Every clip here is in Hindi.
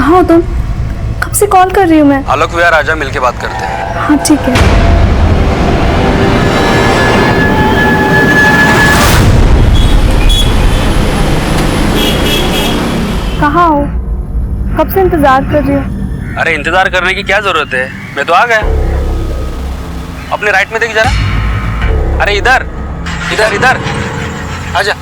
कहाँ हो तुम? कब से कॉल कर रही हूँ मैं। आलोक विहार आजा, मिलके बात करते हैं। हाँ ठीक है। कहाँ हो? कब से इंतजार कर रही हूँ। अरे इंतजार करने की क्या जरूरत है, मैं तो आ गया। अपने राइट में देख जरा। अरे इधर इधर इधर आजा।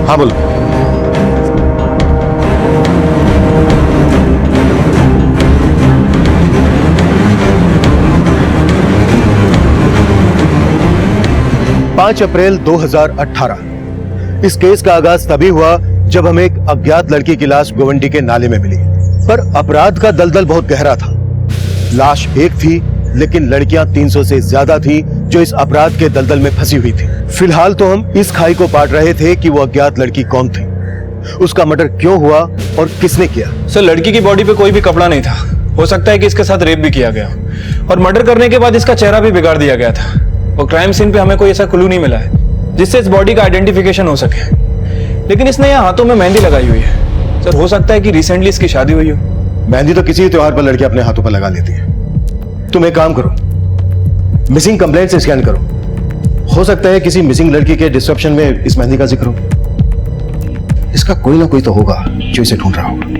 हाँ बोलो। पांच अप्रैल 2018 इस केस का आगाज तभी हुआ जब हमें एक अज्ञात लड़की की लाश गोवंडी के नाले में मिली। पर अपराध का दलदल बहुत गहरा था। लाश एक थी, लेकिन लड़कियां 300 से ज्यादा थी जो इस अपराध के दलदल में फंसी हुई थी। फिलहाल तो हम इस खाई को पाट रहे थे कि वो अज्ञात लड़की कौन थी, उसका मर्डर क्यों हुआ और किसने किया। सर, लड़की की बॉडी पे कोई भी कपड़ा नहीं था। हो सकता है कि इसके साथ रेप भी किया गया और मर्डर करने के बाद इसका चेहरा भी बिगाड़ दिया गया था। और क्राइम सीन पे हमें कोई ऐसा क्लू नहीं मिला है जिससे इस बॉडी का आइडेंटिफिकेशन हो सके। लेकिन इसने यहाँ हाथों में मेहंदी लगाई हुई है। सर, हो सकता है कि रिसेंटली इसकी शादी हुई हो। मेहंदी तो किसी त्योहार पर लड़की अपने हाथों पर लगा लेती है। तुम एक काम करो, मिसिंग कंप्लेंट से स्कैन करो। हो सकता है किसी मिसिंग लड़की के डिस्क्रिप्शन में इस मेहंदी का जिक्र हो। इसका कोई ना कोई तो होगा जो इसे ढूंढ रहा होगा।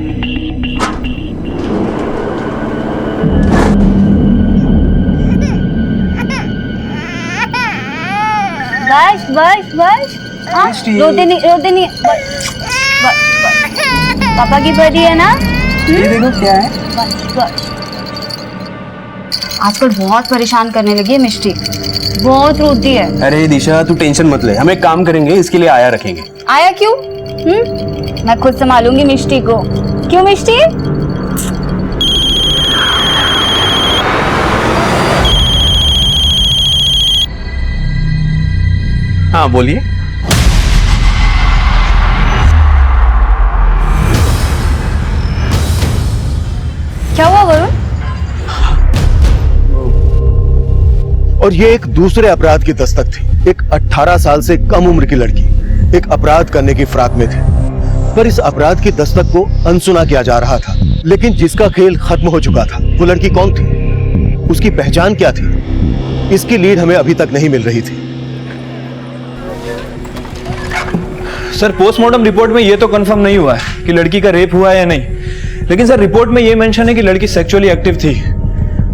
बस बस बस। हाँ, रोते नहीं पापा की परी है ना। ये देखो क्या है। बस बस। आजकल बहुत परेशान करने लगी है मिष्टी, बहुत रोती है। अरे दिशा, तू टेंशन मत ले, हम एक काम करेंगे, इसके लिए आया रखेंगे। आया क्यों? मैं खुद संभालूंगी मिष्टी को। क्यों मिष्टी? हाँ बोलिए। क्या हुआ वरुण? और ये एक दूसरे अपराध की दस्तक थी। एक 18 साल से कम उम्र की लड़की एक अपराध करने की फिराक में थी, पर इस अपराध की दस्तक को अनसुना किया जा रहा था। लेकिन जिसका खेल खत्म हो चुका था, वो लड़की कौन थी, उसकी पहचान क्या थी, इसकी लीड हमें अभी तक नहीं मिल रही थी। सर, पोस्टमार्टम रिपोर्ट में ये तो कंफर्म नहीं हुआ है कि लड़की का रेप हुआ है या नहीं। लेकिन सर, रिपोर्ट में ये मेंशन है कि लड़की सेक्सुअली एक्टिव थी।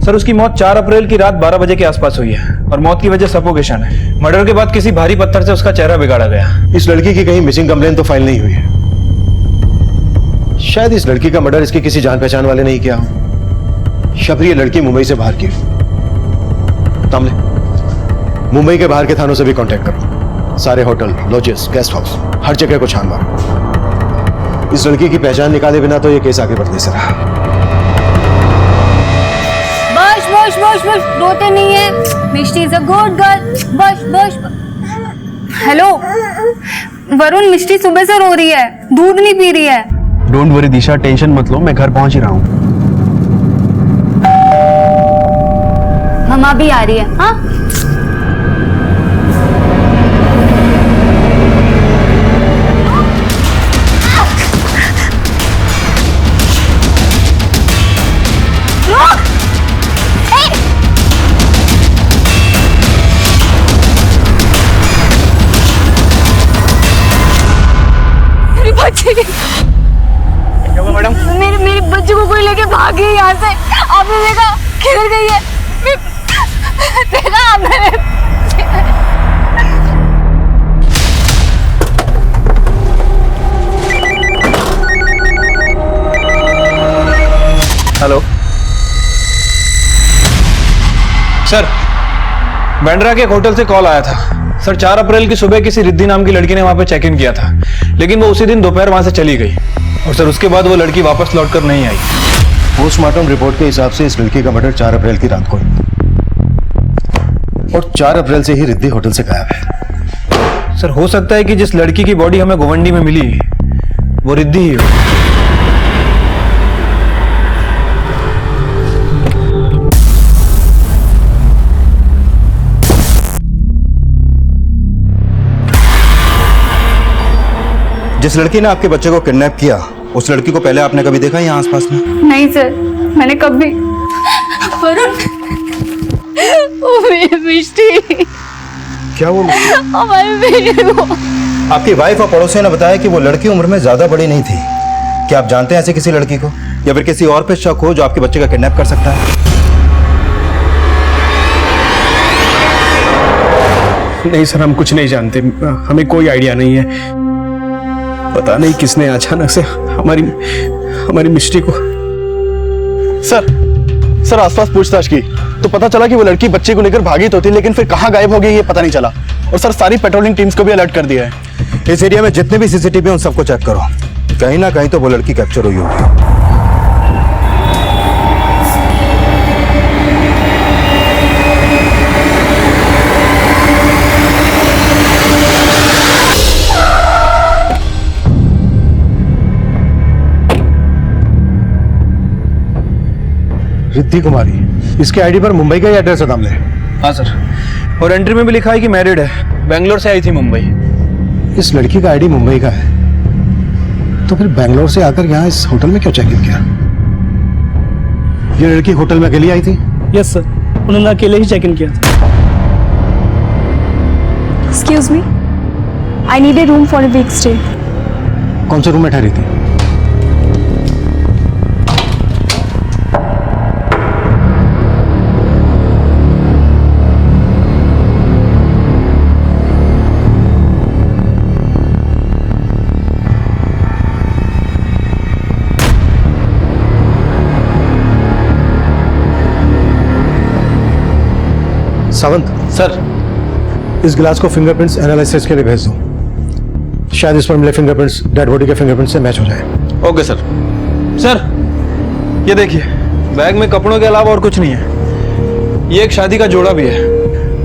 सर, उसकी मौत 4 अप्रैल की रात 12 बजे के आसपास हुई है और मौत की वजह सफोकेशन है। मर्डर के बाद किसी भारी पत्थर से उसका चेहरा बिगाड़ा गया। इस लड़की की कहीं मिसिंग कंप्लेंट तो फाइल नहीं हुई है। शायद इस लड़की का मर्डर इसके किसी जान पहचान वाले नहीं किया हो। शबरी ये लड़की मुंबई से बाहर की। तामले, मुंबई के बाहर के थानों से भी कांटेक्ट करो। सारे होटल, लॉजेस, गेस्ट हाउस, हर जगह को छान मारो। इस लड़की की पहचान निकाले बिना तो ये केस आगे बढ़ने से रहा। बस बस बस, रोते नहीं है। मिष्टी इज अ गुड गर्ल। बस बस। हेलो वरुण, मिष्टी सुबह से रो रही है, दूध नहीं पी रही है। डोंट वरी दिशा, टेंशन मत लो, मैं घर पहुंच ही रहा हूँ। मम्मा भी आ रही है। हाँ, क्या हुआ मैडम? मेरे बच्चे को कोई लेके भाग गई यहाँ से। आपने देखा? किधर गई है? देखा आपने? हेलो सर, बैंड्रा के एक होटल से कॉल आया था सर। 4 अप्रैल की सुबह किसी रिद्धि नाम की लड़की ने वहां पे चेक इन किया था, लेकिन वो उसी दिन दोपहर वहां से चली गई और सर उसके बाद वो लड़की वापस लौटकर नहीं आई। पोस्टमार्टम रिपोर्ट के हिसाब से इस लड़की का मर्डर 4 अप्रैल की रात को हुआ और 4 अप्रैल से ही रिद्धि होटल से गायब है। सर हो सकता है कि जिस लड़की की बॉडी हमें गोवंडी में मिली वो रिद्धि ही हो। जिस लड़की ने आपके बच्चे को किडनैप किया, उस लड़की को पहले आपने कभी देखा यहाँ आसपास में? नहीं सर, मैंने कभी। वरुण, वो मेरी मिष्टी, क्या वो? हमारी बेटी वो। आपकी वाइफ और पड़ोसियों ने बताया कि वो लड़की उम्र में ज्यादा बड़ी नहीं थी। क्या आप जानते हैं ऐसे किसी लड़की को, या फिर किसी और पे शक हो जो आपके बच्चे का किडनैप कर सकता है? नहीं सर, हम कुछ नहीं जानते, हमें कोई आइडिया नहीं है। पता नहीं किसने अचानक से हमारी मिष्टी को। सर आसपास पूछताछ की तो पता चला कि वो लड़की बच्चे को लेकर भागी तो थी, लेकिन फिर कहाँ गायब हो गई ये पता नहीं चला। और सर सारी पेट्रोलिंग टीम्स को भी अलर्ट कर दिया है। इस एरिया में जितने भी सीसीटीवी हैं उन सबको चेक करो, कहीं ना कहीं तो वो लड़की कैप्चर हुई होगी। रिद्धि कुमारी, इसके आईडी पर मुंबई का ही एड्रेस है दामले। हाँ सर, और एंट्री में भी लिखा है कि मैरिड है, बेंगलोर से आई थी मुंबई। इस लड़की का आईडी मुंबई का है, तो फिर बेंगलोर से आकर यहाँ इस होटल में क्यों चेक इन किया? ये लड़की होटल में अकेली आई थी? यस सर, उन्होंने अकेले ही चेक इन किया था। Excuse me, I need a room for a week stay. कौन से रूम में ठहरी थी? सावंत सर, इस गिलास को फिंगरप्रिंट्स एनालिसिस के लिए भेज दो। शायद इस पर मिले फिंगरप्रिंट्स डेड बॉडी के फिंगरप्रिंट से मैच हो जाए। Okay sir. सर ये देखिए, बैग में कपड़ों के अलावा और कुछ नहीं है। ये एक शादी का जोड़ा भी है,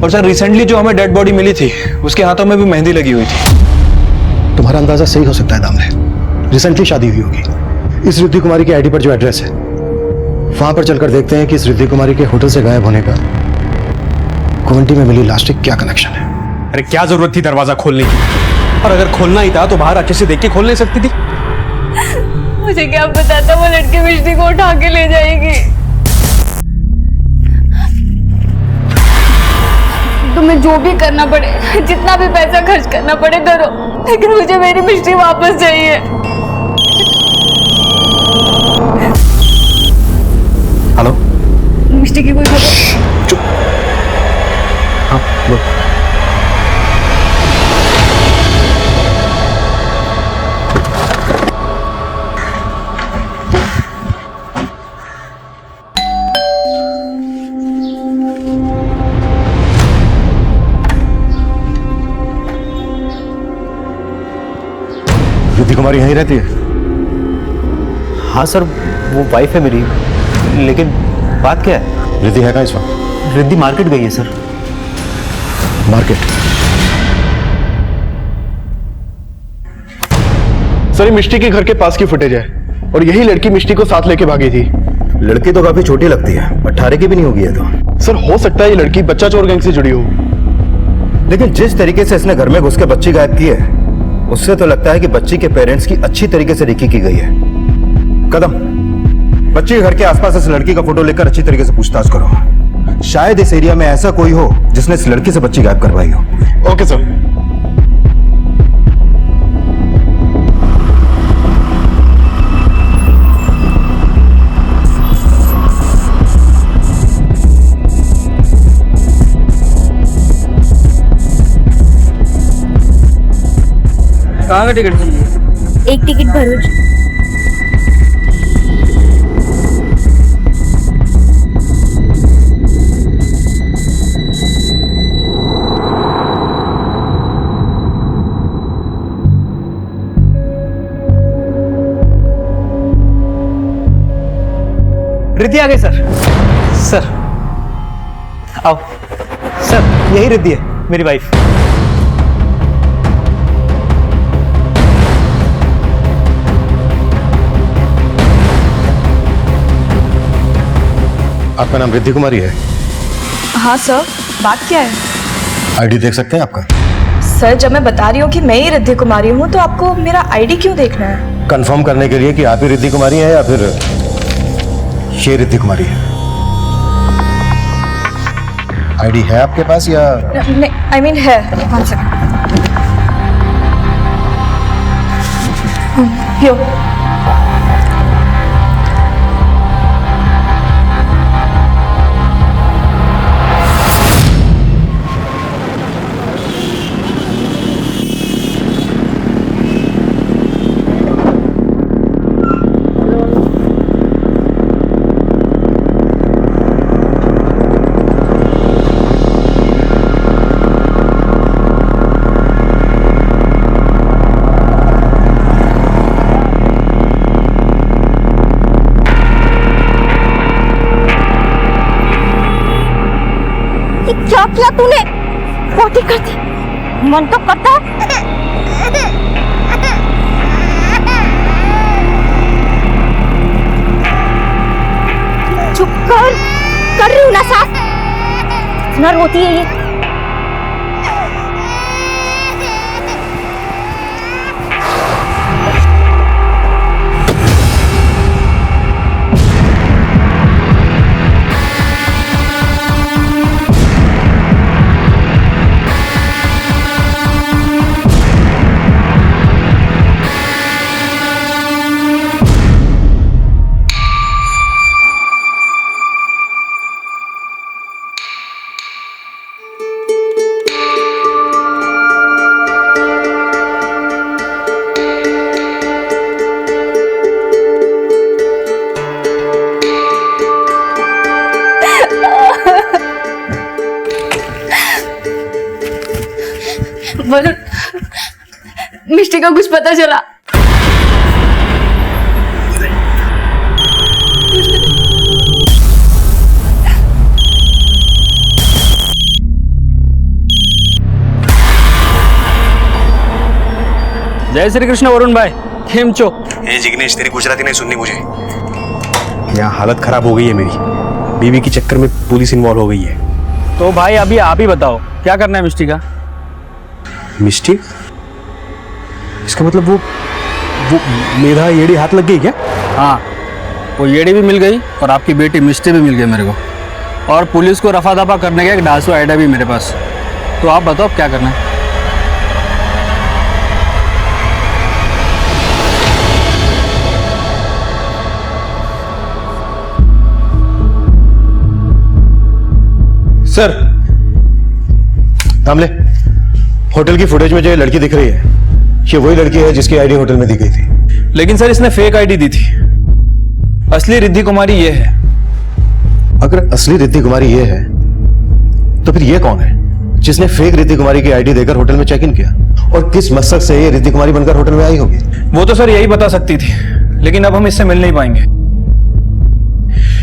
और सर रिसेंटली जो हमें डेड बॉडी मिली थी उसके हाथों में भी मेहंदी लगी हुई थी। तुम्हारा अंदाजा सही हो सकता है दामले, रिसेंटली शादी हुई होगी। इस रिद्धि कुमारी की आईडी पर जो एड्रेस है वहां पर चलकर देखते हैं कि इस रिद्धि कुमारी के होटल से गायब होने का गोवंडी में मिली लाश से क्या कनेक्शन है। अरे क्या जरूरत थी दरवाजा खोलने की? और अगर खोलना ही था तो बाहर अच्छे से देख के खोल नहीं सकती थी? मुझे क्या पता था वो लड़की मिष्टी को उठा के ले जाएगी। तुम्हें जो भी करना पड़े, जितना भी पैसा खर्च करना पड़े करो, लेकिन मुझे मेरी मिष्टी वापस चाहिए। हेलो, मिष्टी की कोई खबर? चुप। हाँ बोल। रिद्धि कुमारी यहीं रहती है? हाँ सर, वो वाइफ है मेरी, लेकिन बात क्या है? रिद्धि है कहाँ इस वक्त? रिद्धि मार्केट गई है सर। मार्केट? सर ये मिष्टी के घर के पास की फुटेज है और यही लड़की मिष्टी को साथ लेके भागी थी। लड़की तो काफी छोटी लगती है, 18 की भी नहीं होगी ये तो। सर हो सकता है ये लड़की बच्चा चोर गैंग से जुड़ी हो। लेकिन जिस तरीके से इसने घर में घुस के बच्ची गायब की है, उससे तो लगता है कि बच्ची के पेरेंट्स की अच्छी तरीके से रेकी की गई है। कदम, बच्ची के घर के आसपास इस लड़की का फोटो लेकर अच्छी तरीके से पूछताछ करो। शायद इस एरिया में ऐसा कोई हो जिसने इस लड़की से बच्ची गायब करवाई हो। Okay sir. कहाँ का टिकट चाहिए? एक टिकट भरूच। रिद्धि आ गई सर। सर आओ। सर यही रिद्धि है, मेरी वाइफ। आपका नाम रिद्धि कुमारी है? हाँ सर, बात क्या है? आईडी देख सकते हैं आपका? सर जब मैं बता रही हूँ कि मैं ही रिद्धि कुमारी हूँ तो आपको मेरा आईडी क्यों देखना है? कंफर्म करने के लिए कि आप ही रिद्धि कुमारी हैं या फिर ये रिद्धि कुमारी है। आईडी है आपके पास या? नहीं, आई मीन है। 1 सेकंड। यो। क्या किया तूने? पोटी कर दी। मन तो करता चुप कर रही हूँ ना सास। इतना रोती है ये। वरुण, मिष्टी का कुछ पता चला? जय श्री कृष्ण वरुण भाई, केम छो? ए जिग्नेश, तेरी गुजराती नहीं सुननी मुझे। यहाँ हालत खराब हो गई है मेरी। बीवी के चक्कर में पुलिस इन्वॉल्व हो गई है। तो भाई अभी आप ही बताओ क्या करना है मिष्टी का? मिष्टी? इसका मतलब वो मेधा येड़ी हाथ लग गई क्या? हाँ, वो येड़ी भी मिल गई और आपकी बेटी मिष्टी भी मिल गई मेरे को। और पुलिस को रफा दफा करने का एक डासू आइडिया भी मेरे पास। तो आप बताओ क्या करना है? सर दामले, होटल की फुटेज में जो ये लड़की दिख रही है, ये वही लड़की है जिसकी आईडी होटल में दी गई थी। लेकिन सर इसने फेक आईडी दी थी। असली रिद्धि कुमारी ये है। अगर असली रिद्धि कुमारी ये है तो फिर ये कौन है जिसने फेक रिद्धि कुमारी की आईडी देकर होटल में चेक इन किया? और किस मकसद से ये रिद्धि कुमारी बनकर होटल में आई होगी? वो तो सर यही बता सकती थी, लेकिन अब हम इससे मिल नहीं पाएंगे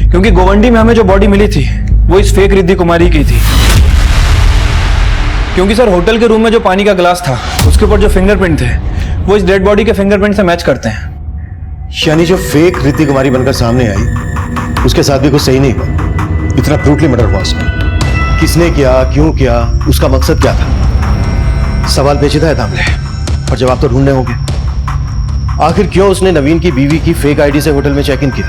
क्योंकि गोवंडी में हमें जो बॉडी मिली थी वो इस फेक रिद्धि कुमारी की थी। क्योंकि सर होटल के रूम में जो पानी का गिलास था उसके ऊपर जो फिंगरप्रिंट थे वो इस डेड बॉडी के फिंगरप्रिंट से मैच करते हैं। यानी जो फेक रिद्धि कुमारी बनकर सामने आई उसके साथ भी कुछ सही नहीं हुआ। इतना ब्रूटली मर्डर हुआ उसका। किसने किया, क्यों किया, उसका मकसद क्या था? सवाल पेचीदा है दामले, और जवाब तो ढूंढने होंगे। आखिर क्यों उसने नवीन की बीवी की फेक आईडी से होटल में चेक इन किया?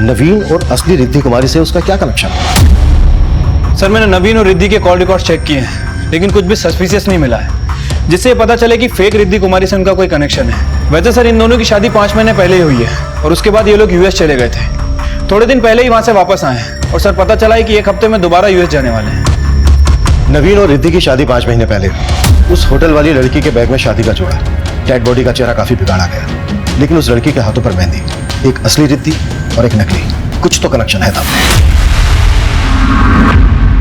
नवीन और असली रिद्धि कुमारी से उसका क्या कनेक्शन है? सर मैंने नवीन और रिद्धि के कॉल रिकॉर्ड चेक किए हैं, लेकिन कुछ भी सस्पिशियस नहीं मिला है जिससे ये पता चले कि फेक रिद्धि कुमारी से उनका कोई कनेक्शन है। वैसे सर इन दोनों की शादी 5 महीने पहले ही हुई है और उसके बाद ये लोग यूएस चले गए थे। थोड़े दिन पहले ही वहां से वापस आए हैं और सर पता चला है कि 1 हफ्ते में दोबारा यूएस जाने वाले हैं। नवीन और रिद्धि की शादी 5 महीने पहले हुई। उस होटल वाली लड़की के बैग में शादी का जोड़ा, डेड बॉडी का चेहरा काफी बिगाड़ा गया, लेकिन उस लड़की के हाथों पर मेहंदी, एक असली रिद्धि और एक नकली, कुछ तो कनेक्शन है तब।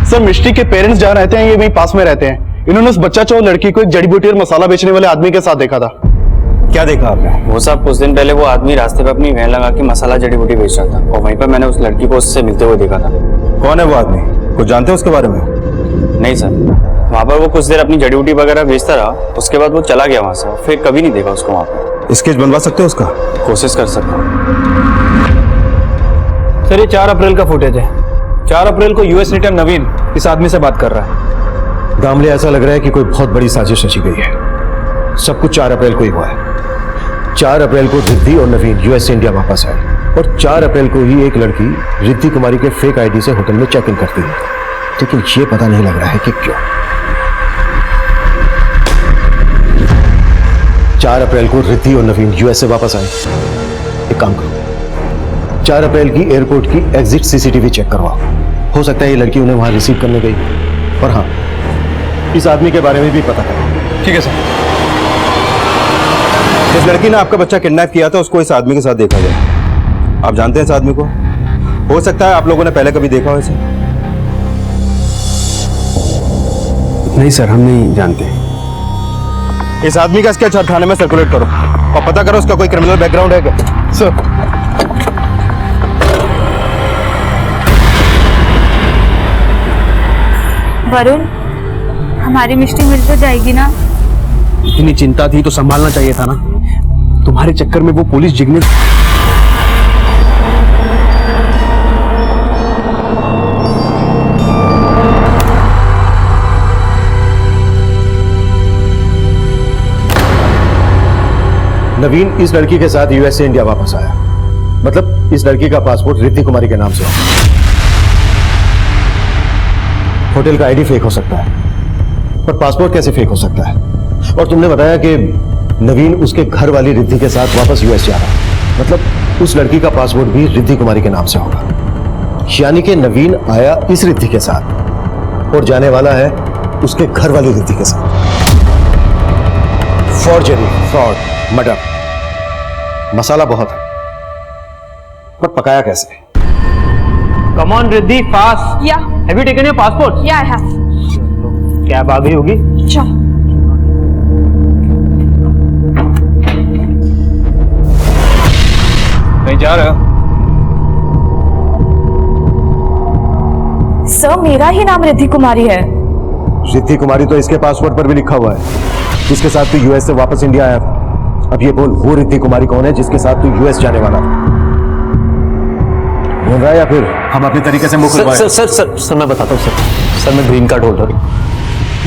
सर मिष्टी के पेरेंट्स जहाँ रहते हैं ये वहीं पास में रहते हैं। इन्होंने उस बच्चा चोर लड़की को एक जड़ी बूटी और मसाला बेचने वाले आदमी के साथ देखा था। क्या देखा आपने? वो साहब कुछ दिन पहले वो आदमी रास्ते पे अपनी वैन लगा के मसाला जड़ी बूटी बेच रहा था और वहीं पर मैंने उस लड़की को उससे मिलते हुए देखा था। कौन है वो आदमी? कुछ जानते हैं उसके बारे में? नहीं सर, वहाँ पर वो कुछ देर अपनी जड़ी बूटी वगैरह बेचता रहा, उसके बाद वो चला गया वहाँ से, फिर कभी नहीं देखा उसको वहाँ पर। स्केच बनवा सकते हो उसका? कोशिश कर सकता हूँ। सर ये 4 अप्रैल का फुटेज है। 4 अप्रैल को यूएस रिटर्न नवीन इस आदमी से बात कर रहा है। दामले ऐसा लग रहा है कि कोई बहुत बड़ी साजिश रची गई है। सब कुछ 4 अप्रैल को ही हुआ है। 4 अप्रैल को रिद्धि और नवीन यूएस से इंडिया वापस आए और 4 अप्रैल को ही एक लड़की रिद्धि कुमारी के फेक आईडी से होटल में चेक इन करती है, लेकिन ये पता नहीं लग रहा है कि क्यों। 4 अप्रैल को रिद्धि और नवीन यूएस से वापस आए। एक काम करो, 4 अप्रैल की एयरपोर्ट की एग्जिट सीसीटीवी चेक करवाओ। हो सकता है ये लड़की उन्हें वहां रिसीव करने गई। और हाँ, इस आदमी के बारे में भी पता करो। ठीक है सर। जिस लड़की ने आपका बच्चा किडनैप किया था उसको इस आदमी के साथ देखा गया। आप जानते हैं इस आदमी को? हो सकता है आप लोगों ने पहले कभी देखा हो इसे। नहीं सर, हम नहीं जानते। इस आदमी का स्केच हर थाने में सर्कुलेट करो और पता करो उसका कोई क्रिमिनल बैकग्राउंड है क्या। सर वरुण, हमारी मिष्टी मिल तो जाएगी ना? इतनी चिंता थी तो संभालना चाहिए था ना। तुम्हारे चक्कर में वो पुलिस जिग्नेश। नवीन इस लड़की के साथ यूएस से इंडिया वापस आया, मतलब इस लड़की का पासपोर्ट रिद्धि कुमारी के नाम से है। होटल का आईडी फेक हो सकता है, पर पासपोर्ट कैसे फेक हो सकता है? और तुमने बताया कि नवीन उसके घर वाली रिद्धि के साथ वापस यूएस जा रहा है, मतलब उस लड़की का पासपोर्ट भी रिद्धि कुमारी के नाम से होगा। यानी कि नवीन आया इस रिद्धि के साथ और जाने वाला है उसके घर वाली रिद्धि के साथ। फॉर्जरी, फ्रॉड, मर्डर, मसाला बहुत है, पर पकाया कैसे? Come on Riddhi, fast. Yeah have you taken your passport? Yeah I have. Cab आ गई होगी। चलो। कहीं जा रहे हो? सर मेरा ही नाम रिद्धि कुमारी है। रिद्धि कुमारी तो इसके पासपोर्ट पर भी लिखा हुआ है, जिसके साथ तू यूएस से वापस इंडिया आया था। अब ये बोल, वो रिद्धि कुमारी कौन है जिसके साथ तू यूएस जाने वाला था? बोल रहा है या फिर हम अपने तरीके से मुंह खुलवाएं? सर मैं बताता हूँ सर मैं ग्रीन कार्ड होल्डर हूँ,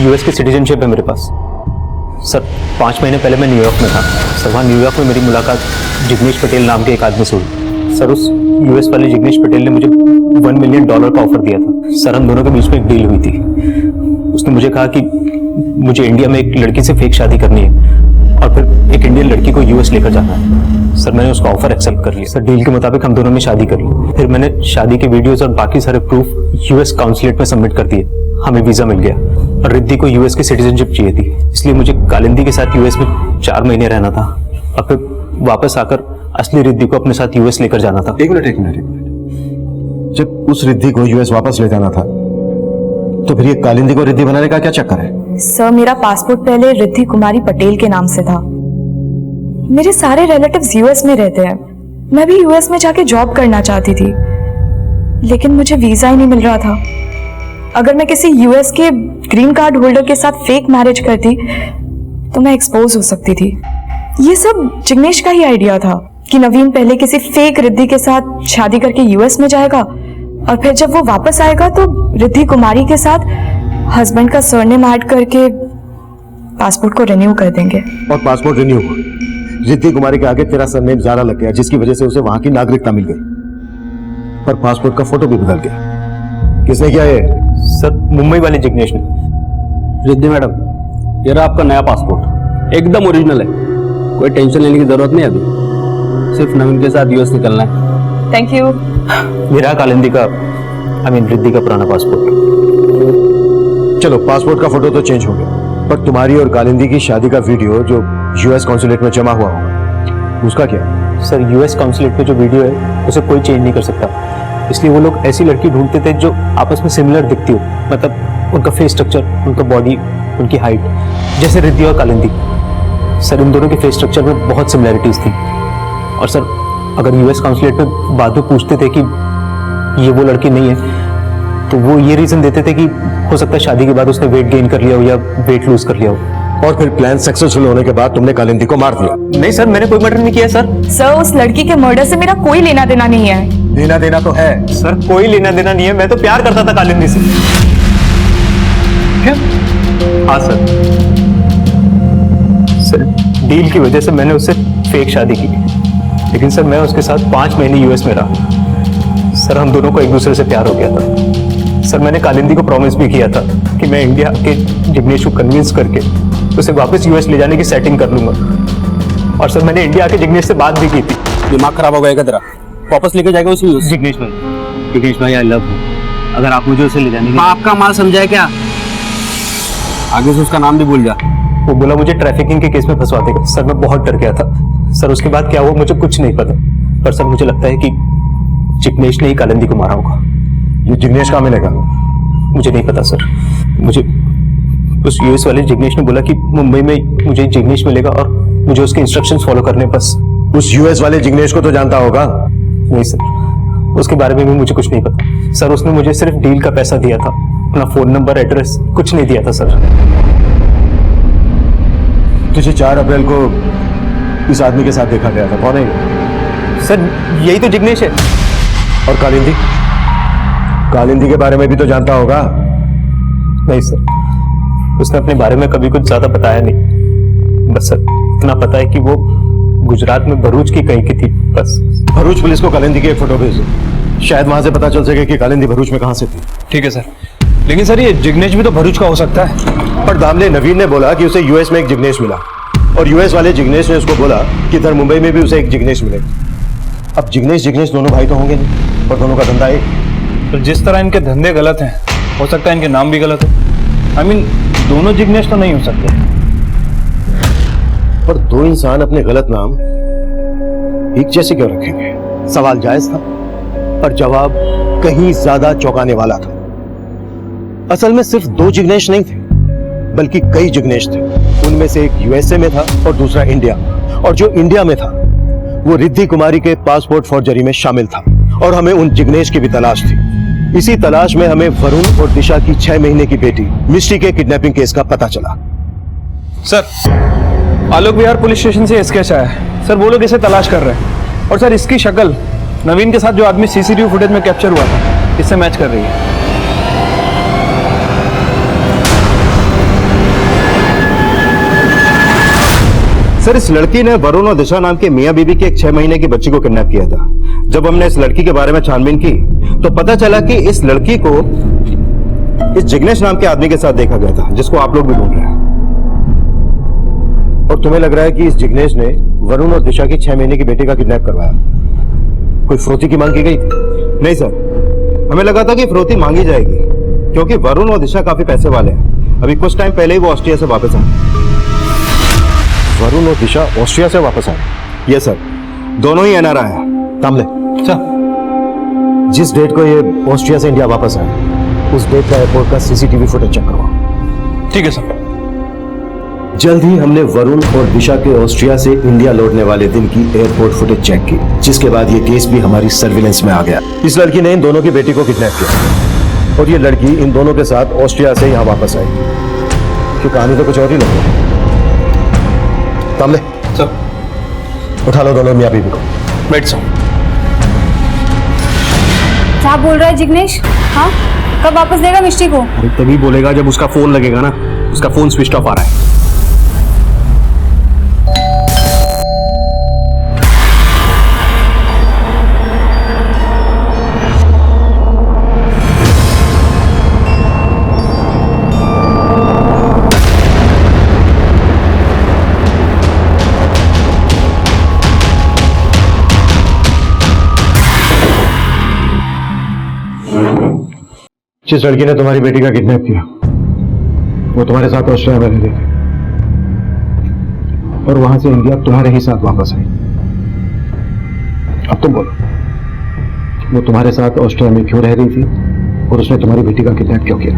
यूएस की सिटीजनशिप है मेरे पास। सर 5 महीने पहले मैं न्यूयॉर्क में था। सर वहाँ न्यूयॉर्क में मेरी मुलाकात जिग्नेश पटेल नाम के एक आदमी से हुई। सर उस यूएस वाले जिग्नेश पटेल ने मुझे $1 मिलियन का ऑफर दिया था। सर हम दोनों के बीच में एक डील हुई थी। उसने मुझे कहा कि मुझे इंडिया में एक लड़की से फेक शादी करनी है और फिर एक इंडियन लड़की को यूएस लेकर जाना है। सर मैंने उसका ऑफर एक्सेप्ट कर लिया। सर डील के मुताबिक हम दोनों ने शादी कर ली। फिर मैंने शादी के वीडियोस और बाकी सारे प्रूफ यूएस काउंसुलेट में सबमिट कर दिए। हमें वीजा मिल गया और रिद्धि को यूएस की सिटीजनशिप चाहिए थी, इसलिए मुझे कालिंदी के साथ यूएस में 4 महीने रहना था और फिर वापस आकर असली रिद्धि को अपने साथ यूएस लेकर जाना था। एक मिनट। जब उस रिद्धि को यूएस वापस ले जाना था तो फिर ये कालिंदी को रिद्धि बनाने का क्या चक्कर है? सर मेरा पासपोर्ट पहले रिद्धि कुमारी पटेल के नाम से था। मेरे सारे रिलेटिव्स यूएस में रहते हैं। मैं भी यूएस में जाके जॉब करना चाहती थी, लेकिन मुझे वीजा ही नहीं मिल रहा था। अगर मैं किसी यूएस के ग्रीन कार्ड होल्डर के साथ फेक मैरिज करती तो मैं एक्सपोज हो सकती थी। ये सब जिग्नेश का ही आइडिया था कि नवीन पहले किसी फेक रिद्धि के साथ शादी करके यूएस में जाएगा और फिर जब वो वापस आएगा तो रिद्धि कुमारी के साथ हस्बैंड का सरनेम ऐड करके पासपोर्ट को रिन्यू कर देंगे। और पासपोर्ट रिन्यू हुआ, रिद्धि कुमारी के आगे तेरा सरनेम ज़्यादा लग गया, जिसकी वजह से उसे वहां की नागरिकता मिल गई, पर पासपोर्ट का फोटो भी बदल गया। किसने किया ये? सर मुंबई वाले जिग्नेश ने। रिद्धि मैडम, ये रहा आपका नया पासपोर्ट, एकदम ओरिजिनल है, कोई टेंशन लेने की जरूरत नहीं। अभी सिर्फ नवीन के साथ यूएस निकलना है। Thank you. मेरा कालिंदी का रिद्धि का पुराना पासपोर्ट। चलो, पासपोर्ट का फोटो तो चेंज हो गया, पर तुम्हारी और कालिंदी की शादी का वीडियो जो यूएस कॉन्सुलेट में जमा हुआ होगा, उसका क्या? सर यूएस काउंसलेट पे जो वीडियो है उसे कोई चेंज नहीं कर सकता, इसलिए वो लोग ऐसी लड़की ढूंढते थे जो आपस में सिमिलर दिखती हो, मतलब उनका फेस स्ट्रक्चर, उनका बॉडी, उनकी हाइट, जैसे रिद्धि और कालिंदी। सर इन दोनों के फेस स्ट्रक्चर में बहुत सिमिलैरिटीज थी। और सर अगर यूएस काउंसलेट में बाद में पूछते थे कि ये वो लड़की नहीं है, तो वो ये रीजन देते थे कि हो सकता है शादी के बाद उसने वेट गेन कर लिया हो या वेट लूज कर लिया हो। और फिर प्लान सक्सेसफुल होने के बाद तुमने कालिंदी को मार दिया? नहीं सर, मैंने कोई मर्डर नहीं किया सर। सर उस लड़की के मर्डर से मेरा कोई लेना देना नहीं है। लेना देना तो है सर, कोई लेना देना नहीं है, मैं तो प्यार करता था कालिंदी से। क्या? हाँ सर। सर डील की वजह से मैंने उससे फेक शादी की, लेकिन सर मैं उसके साथ 5 महीने यूएस में रहा। सर हम दोनों को एक दूसरे से प्यार हो गया था। सर मैंने कालिंदी को प्रॉमिस भी किया था कि मैं इंडिया के जिग्नेश को कन्विंस करके उसे वापस यूएस ले जाने की सेटिंग कर लूंगा। और सर मैंने इंडिया के जिग्नेश से बात भी की थी। दिमाग खराब हो गया तेरा, वापस लेके जाएगा उसे यूएस? जिग्नेश भाई आई लव यू, अगर आप मुझे उसे ले जाने की... आपका माल समझा है क्या? आगे से उसका नाम भी भूल जा। वो बोला मुझे ट्रैफिकिंग के केस में फंसवा देगा। सर मैं बहुत डर गया था। सर उसके बाद क्या हुआ मुझे कुछ नहीं पता, पर सर मुझे लगता है कि जिग्नेश ने ही कालिंदी को मारा होगा। ये जिग्नेश कहाँ मिलेगा? मुझे नहीं पता सर। मुझे उस यूएस वाले जिग्नेश ने बोला कि मुंबई में मुझे जिग्नेश मिलेगा और मुझे उसके इंस्ट्रक्शंस फॉलो करने बस। उस यूएस वाले जिग्नेश को तो जानता होगा? नहीं सर, उसके बारे में भी मुझे कुछ नहीं पता। सर उसने मुझे सिर्फ डील का पैसा दिया था, अपना फोन नंबर, एड्रेस कुछ नहीं दिया था सर। तुझे 4 अप्रैल को इस आदमी के साथ देखा गया था, कौन है ये? सर यही तो जिग्नेश है। और कालिंदी? कालिंदी के बारे में भी तो जानता होगा? नहीं सर, उसने अपने बारे में कभी कुछ ज्यादा बताया नहीं। बस सर इतना पता है कि वो गुजरात में भरूच की कहीं की थी, बस। भरूच पुलिस को कालिंदी की एक फोटो भेज दो, शायद वहां से पता चल सके कि कालिंदी भरूच में कहां से थी। ठीक है सर, लेकिन सर ये जिग्नेश भी तो भरूच का हो सकता है। पर दामले नवीन ने बोला कि उसे यूएस में एक जिग्नेश मिला, और यूएस वाले जिग्नेश ने उसको बोला कि इधर मुंबई में भी उसे एक जिग्नेश मिलेगा। अब जिग्नेश दोनों भाई तो होंगे नहीं, और दोनों का धंधा एक। तो जिस तरह इनके धंधे गलत हैं, हो सकता है इनके नाम भी गलत हो। आई मीन दोनों जिग्नेश तो नहीं हो सकते। पर 2 इंसान अपने गलत नाम एक जैसे क्यों रखेंगे? सवाल जायज था, पर जवाब कहीं ज्यादा चौंकाने वाला था। असल में सिर्फ 2 जिग्नेश नहीं थे, बल्कि कई जिग्नेश थे। उनमें से एक यूएसए में था और दूसरा इंडिया, और जो इंडिया में था वो रिद्धि कुमारी के पासपोर्ट फॉर्जरी में शामिल था। और हमें उन जिग्नेश की भी तलाश थी। इसी तलाश में हमें वरुण और दिशा की 6 महीने की बेटी मिष्टी के किडनैपिंग केस का पता चला। सर आलोक विहार पुलिस स्टेशन से स्केच आया है सर, वो लोग इसे तलाश कर रहे हैं। और सर इसकी शक्ल नवीन के साथ जो आदमी सीसीटीवी फुटेज में कैप्चर हुआ था इससे मैच कर रही है। सर इस लड़की ने वरुण और दिशा नाम के मियां बीबी की एक 6 महीने की बच्ची को किडनैप किया था। जब हमने इस लड़की के बारे में छानबीन की तो पता चला कि इस लड़की को इस जिग्नेश नाम के आदमी के साथ देखा गया था, जिसको आप लोग भी ढूंढ रहे हैं। और तुम्हें लग रहा है कि इस जिग्नेश ने वरुण और दिशा की 6 महीने की बेटी का किडनैप करवाया? कोई फ्रोती की मांग की गई? नहीं सर, हमें लगा था कि फ्रोती मांगी जाएगी, क्योंकि वरुण और दिशा काफी पैसे वाले हैं। अभी कुछ टाइम पहले ही वो ऑस्ट्रिया से वापस आए। वरुण और दिशा ऑस्ट्रिया से वापस आए? यस सर, दोनों ही एनआरआई हैं। तामले, जिस डेट को ये ऑस्ट्रिया से इंडिया वापस आए उस डेट का एयरपोर्ट का सीसीटीवी फुटेज चेक करवाओ। ठीक है सर। जल्द ही हमने वरुण और दिशा के ऑस्ट्रिया से इंडिया लौटने वाले दिन की एयरपोर्ट फुटेज चेक की, जिसके बाद ये केस भी हमारी सर्विलेंस में आ गया। इस लड़की ने इन दोनों की बेटी को किडनैप किया और ये लड़की इन दोनों के साथ ऑस्ट्रिया से यहाँ वापस आई। कि कहानी तो कुछ और ही लग रही है। तामले सर उठा लो दोनों मियां बीबी को। बैठ सर। क्या बोल रहा है जिग्नेश? हाँ, कब वापस देगा मिष्टी को? अरे तभी बोलेगा जब उसका फोन लगेगा ना। उसका फोन स्विच ऑफ आ रहा है। जिस लड़की ने तुम्हारी बेटी का किडनैप किया वो तुम्हारे साथ ऑस्ट्रेलिया में रह रही थी और वहां से इंडिया तुम्हारे ही साथ वापस आई। अब तुम बोलो, वो तुम्हारे साथ ऑस्ट्रेलिया में क्यों रह रही थी और उसने तुम्हारी बेटी का किडनैप क्यों किया?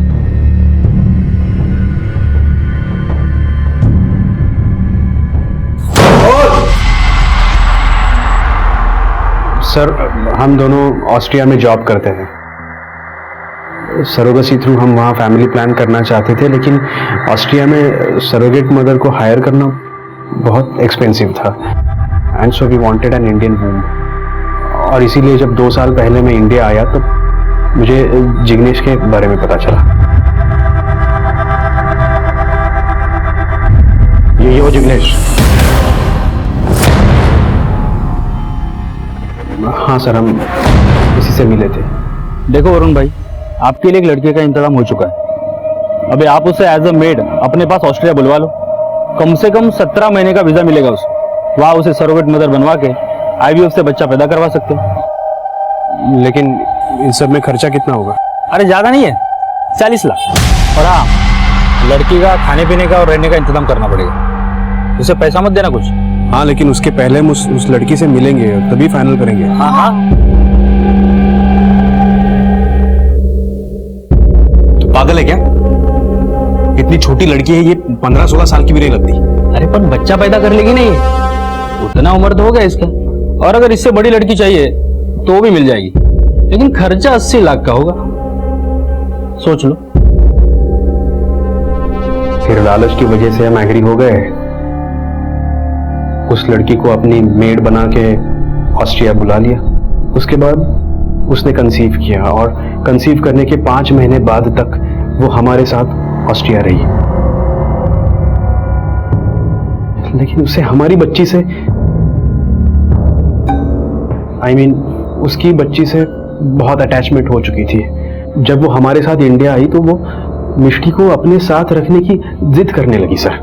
सर, हम दोनों ऑस्ट्रिया में जॉब करते हैं। सरोगेसी थ्रू हम वहाँ फैमिली प्लान करना चाहते थे, लेकिन ऑस्ट्रिया में सरोगेट मदर को हायर करना बहुत एक्सपेंसिव था, and so we wanted an Indian womb. और इसीलिए जब 2 साल पहले मैं इंडिया आया तो मुझे जिग्नेश के बारे में पता चला। ये वो जिग्नेश? हाँ सर, हम इसी से मिले थे। देखो वरुण भाई, आपके लिए एक लड़के का इंतजाम हो चुका है। अभी आप उसे एज अ मेड अपने पास ऑस्ट्रेलिया बुलवा लो। कम से कम 17 महीने का वीजा मिलेगा उसे। वहाँ उसे सरोगेट मदर बनवा के IVF से बच्चा पैदा करवा सकते हैं। लेकिन इन सब में खर्चा कितना होगा? अरे ज्यादा नहीं है, 40 लाख। और हाँ, लड़की का खाने पीने का और रहने का इंतजाम करना पड़ेगा। उसे पैसा मत देना कुछ। हाँ, लेकिन उसके पहले हम उस लड़की से मिलेंगे, तभी फाइनल करेंगे। हाँ हाँ, तो पागल है क्या? इतनी छोटी लड़की है ये, 15-16 साल की भी नहीं लगती। अरे पर बच्चा पैदा कर लेगी नहीं, उतना उम्र तो हो गया इसका। और अगर इससे बड़ी लड़की चाहिए तो भी मिल जाएगी, लेकिन खर्चा 80 लाख का होगा। सोच लो। फिर लालच की वजह से हम एग्री हो गए। उस लड़की को अपनी मेड बना के ऑस्ट्रिया बुला लिया। उसके बाद उसने कंसीव किया, और कंसीव करने के 5 महीने बाद तक वो हमारे साथ ऑस्ट्रिया रही। लेकिन उसे हमारी बच्ची से, उसकी बच्ची से बहुत अटैचमेंट हो चुकी थी। जब वो हमारे साथ इंडिया आई तो वो मिष्टी को अपने साथ रखने की जिद करने लगी। सर,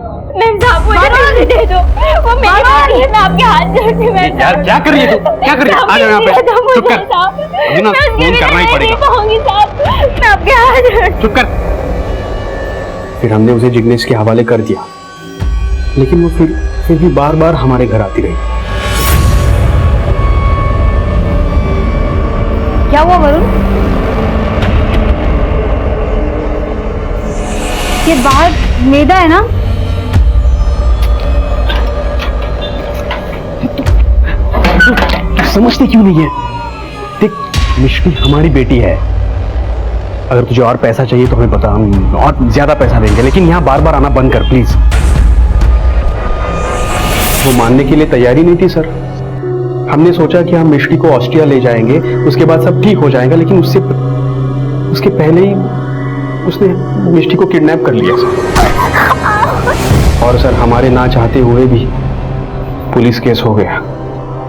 मुझे दे दो, वो मेरी बेटी है, मैं आपके हाथ जोड़ती हूँ। यार क्या कर रही है तू? क्या कर रही है? आ जाओ यहाँ पे। चुप कर। अभी ना फोन करना ही पड़ेगा। मैं आपके हाथ जोड़ती। चुप कर। फिर हमने उसे जिग्नेश के हवाले कर दिया, लेकिन वो फिर भी बार बार हमारे घर आती रही। क्या हुआ वरुण? ये बाहर मैदा है ना? समझती क्यों नहीं है? देख, मिष्टी हमारी बेटी है। अगर तुझे और पैसा चाहिए तो हमें बता, हम और ज्यादा पैसा देंगे, लेकिन यहाँ बार बार आना बंद कर प्लीज। वो मानने के लिए तैयारी नहीं थी सर। हमने सोचा कि हम मिष्टी को ऑस्ट्रिया ले जाएंगे, उसके बाद सब ठीक हो जाएगा, लेकिन उसके पहले ही उसने मिष्टी को किडनैप कर लिया सर। और सर, हमारे ना चाहते हुए भी पुलिस केस हो गया।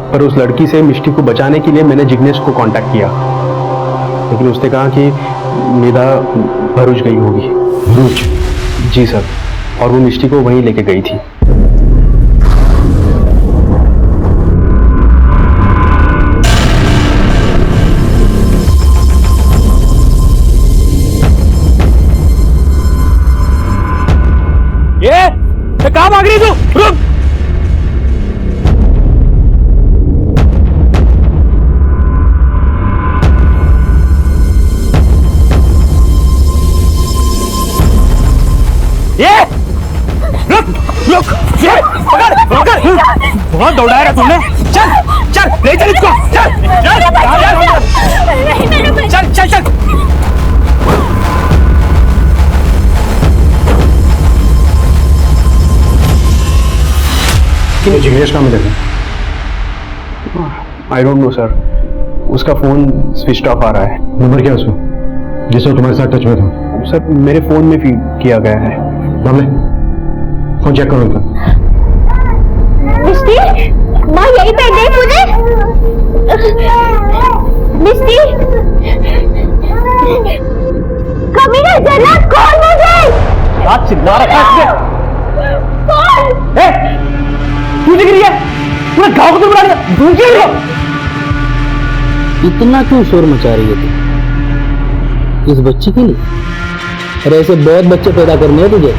पर उस लड़की से मिष्टी को बचाने के लिए मैंने जिग्नेश को कांटेक्ट किया, लेकिन उसने कहा कि निदा भरूच गई होगी। भरूच? जी सर, और वो मिष्टी को वहीं लेके गई थी। ये कहाँ भाग रही तू? रुक! ये रुक रुक, ये पकड़ पकड़, बहुत दौड़ाया है तूने। चल चल, ले चल इसको, चल चल चल चल चल। जिग्नेश कहाँ मिलेगा? आई डोंट नो सर, उसका फोन स्विच ऑफ आ रहा है। नंबर क्या है उसका जिससे तुम्हारे साथ टच में था? सर, मेरे फोन में फीड किया गया है। मामले फोन चेक करो उनका। मिष्टी, माँ यही पे देख मुझे। मिष्टी, कभी ना जना, कौन मुझे? रात चिल्ला रखा है कौन? तू दिख रही है? पूरा गाँव को बुला दिया। ढूंढ के लो। इतना क्यों शोर मचा रही है तू? इस बच्ची के लिए? अरे ऐसे बहुत बच्चे पैदा करने हैं तुझे।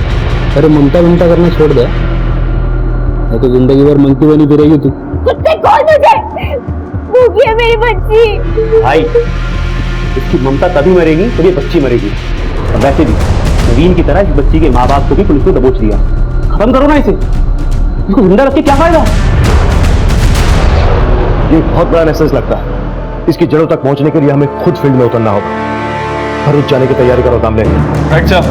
अरे ममता ममता करना छोड़ दे, नहीं तो जिंदगी भर मंकी बनी फिरेगी तू। कुत्ते कौन तुझे? भूखी है मेरी बच्ची। भाई इसकी ममता तभी मरेगी जब ये बच्ची मरेगी। और वैसे भी नवीन की तरह इस बच्ची के माँ बाप को भी पुलिस ने दबोच लिया। खत्म करो ना इसे, इसको जिंदा रख के क्या फायदा। ये बहुत बड़ा मैसेज लगता है। इसकी जड़ों तक पहुंचने के लिए हमें खुद फील्ड में उतरना होगा। भरूच जाने की तैयारी करो कामले। राइट साहब।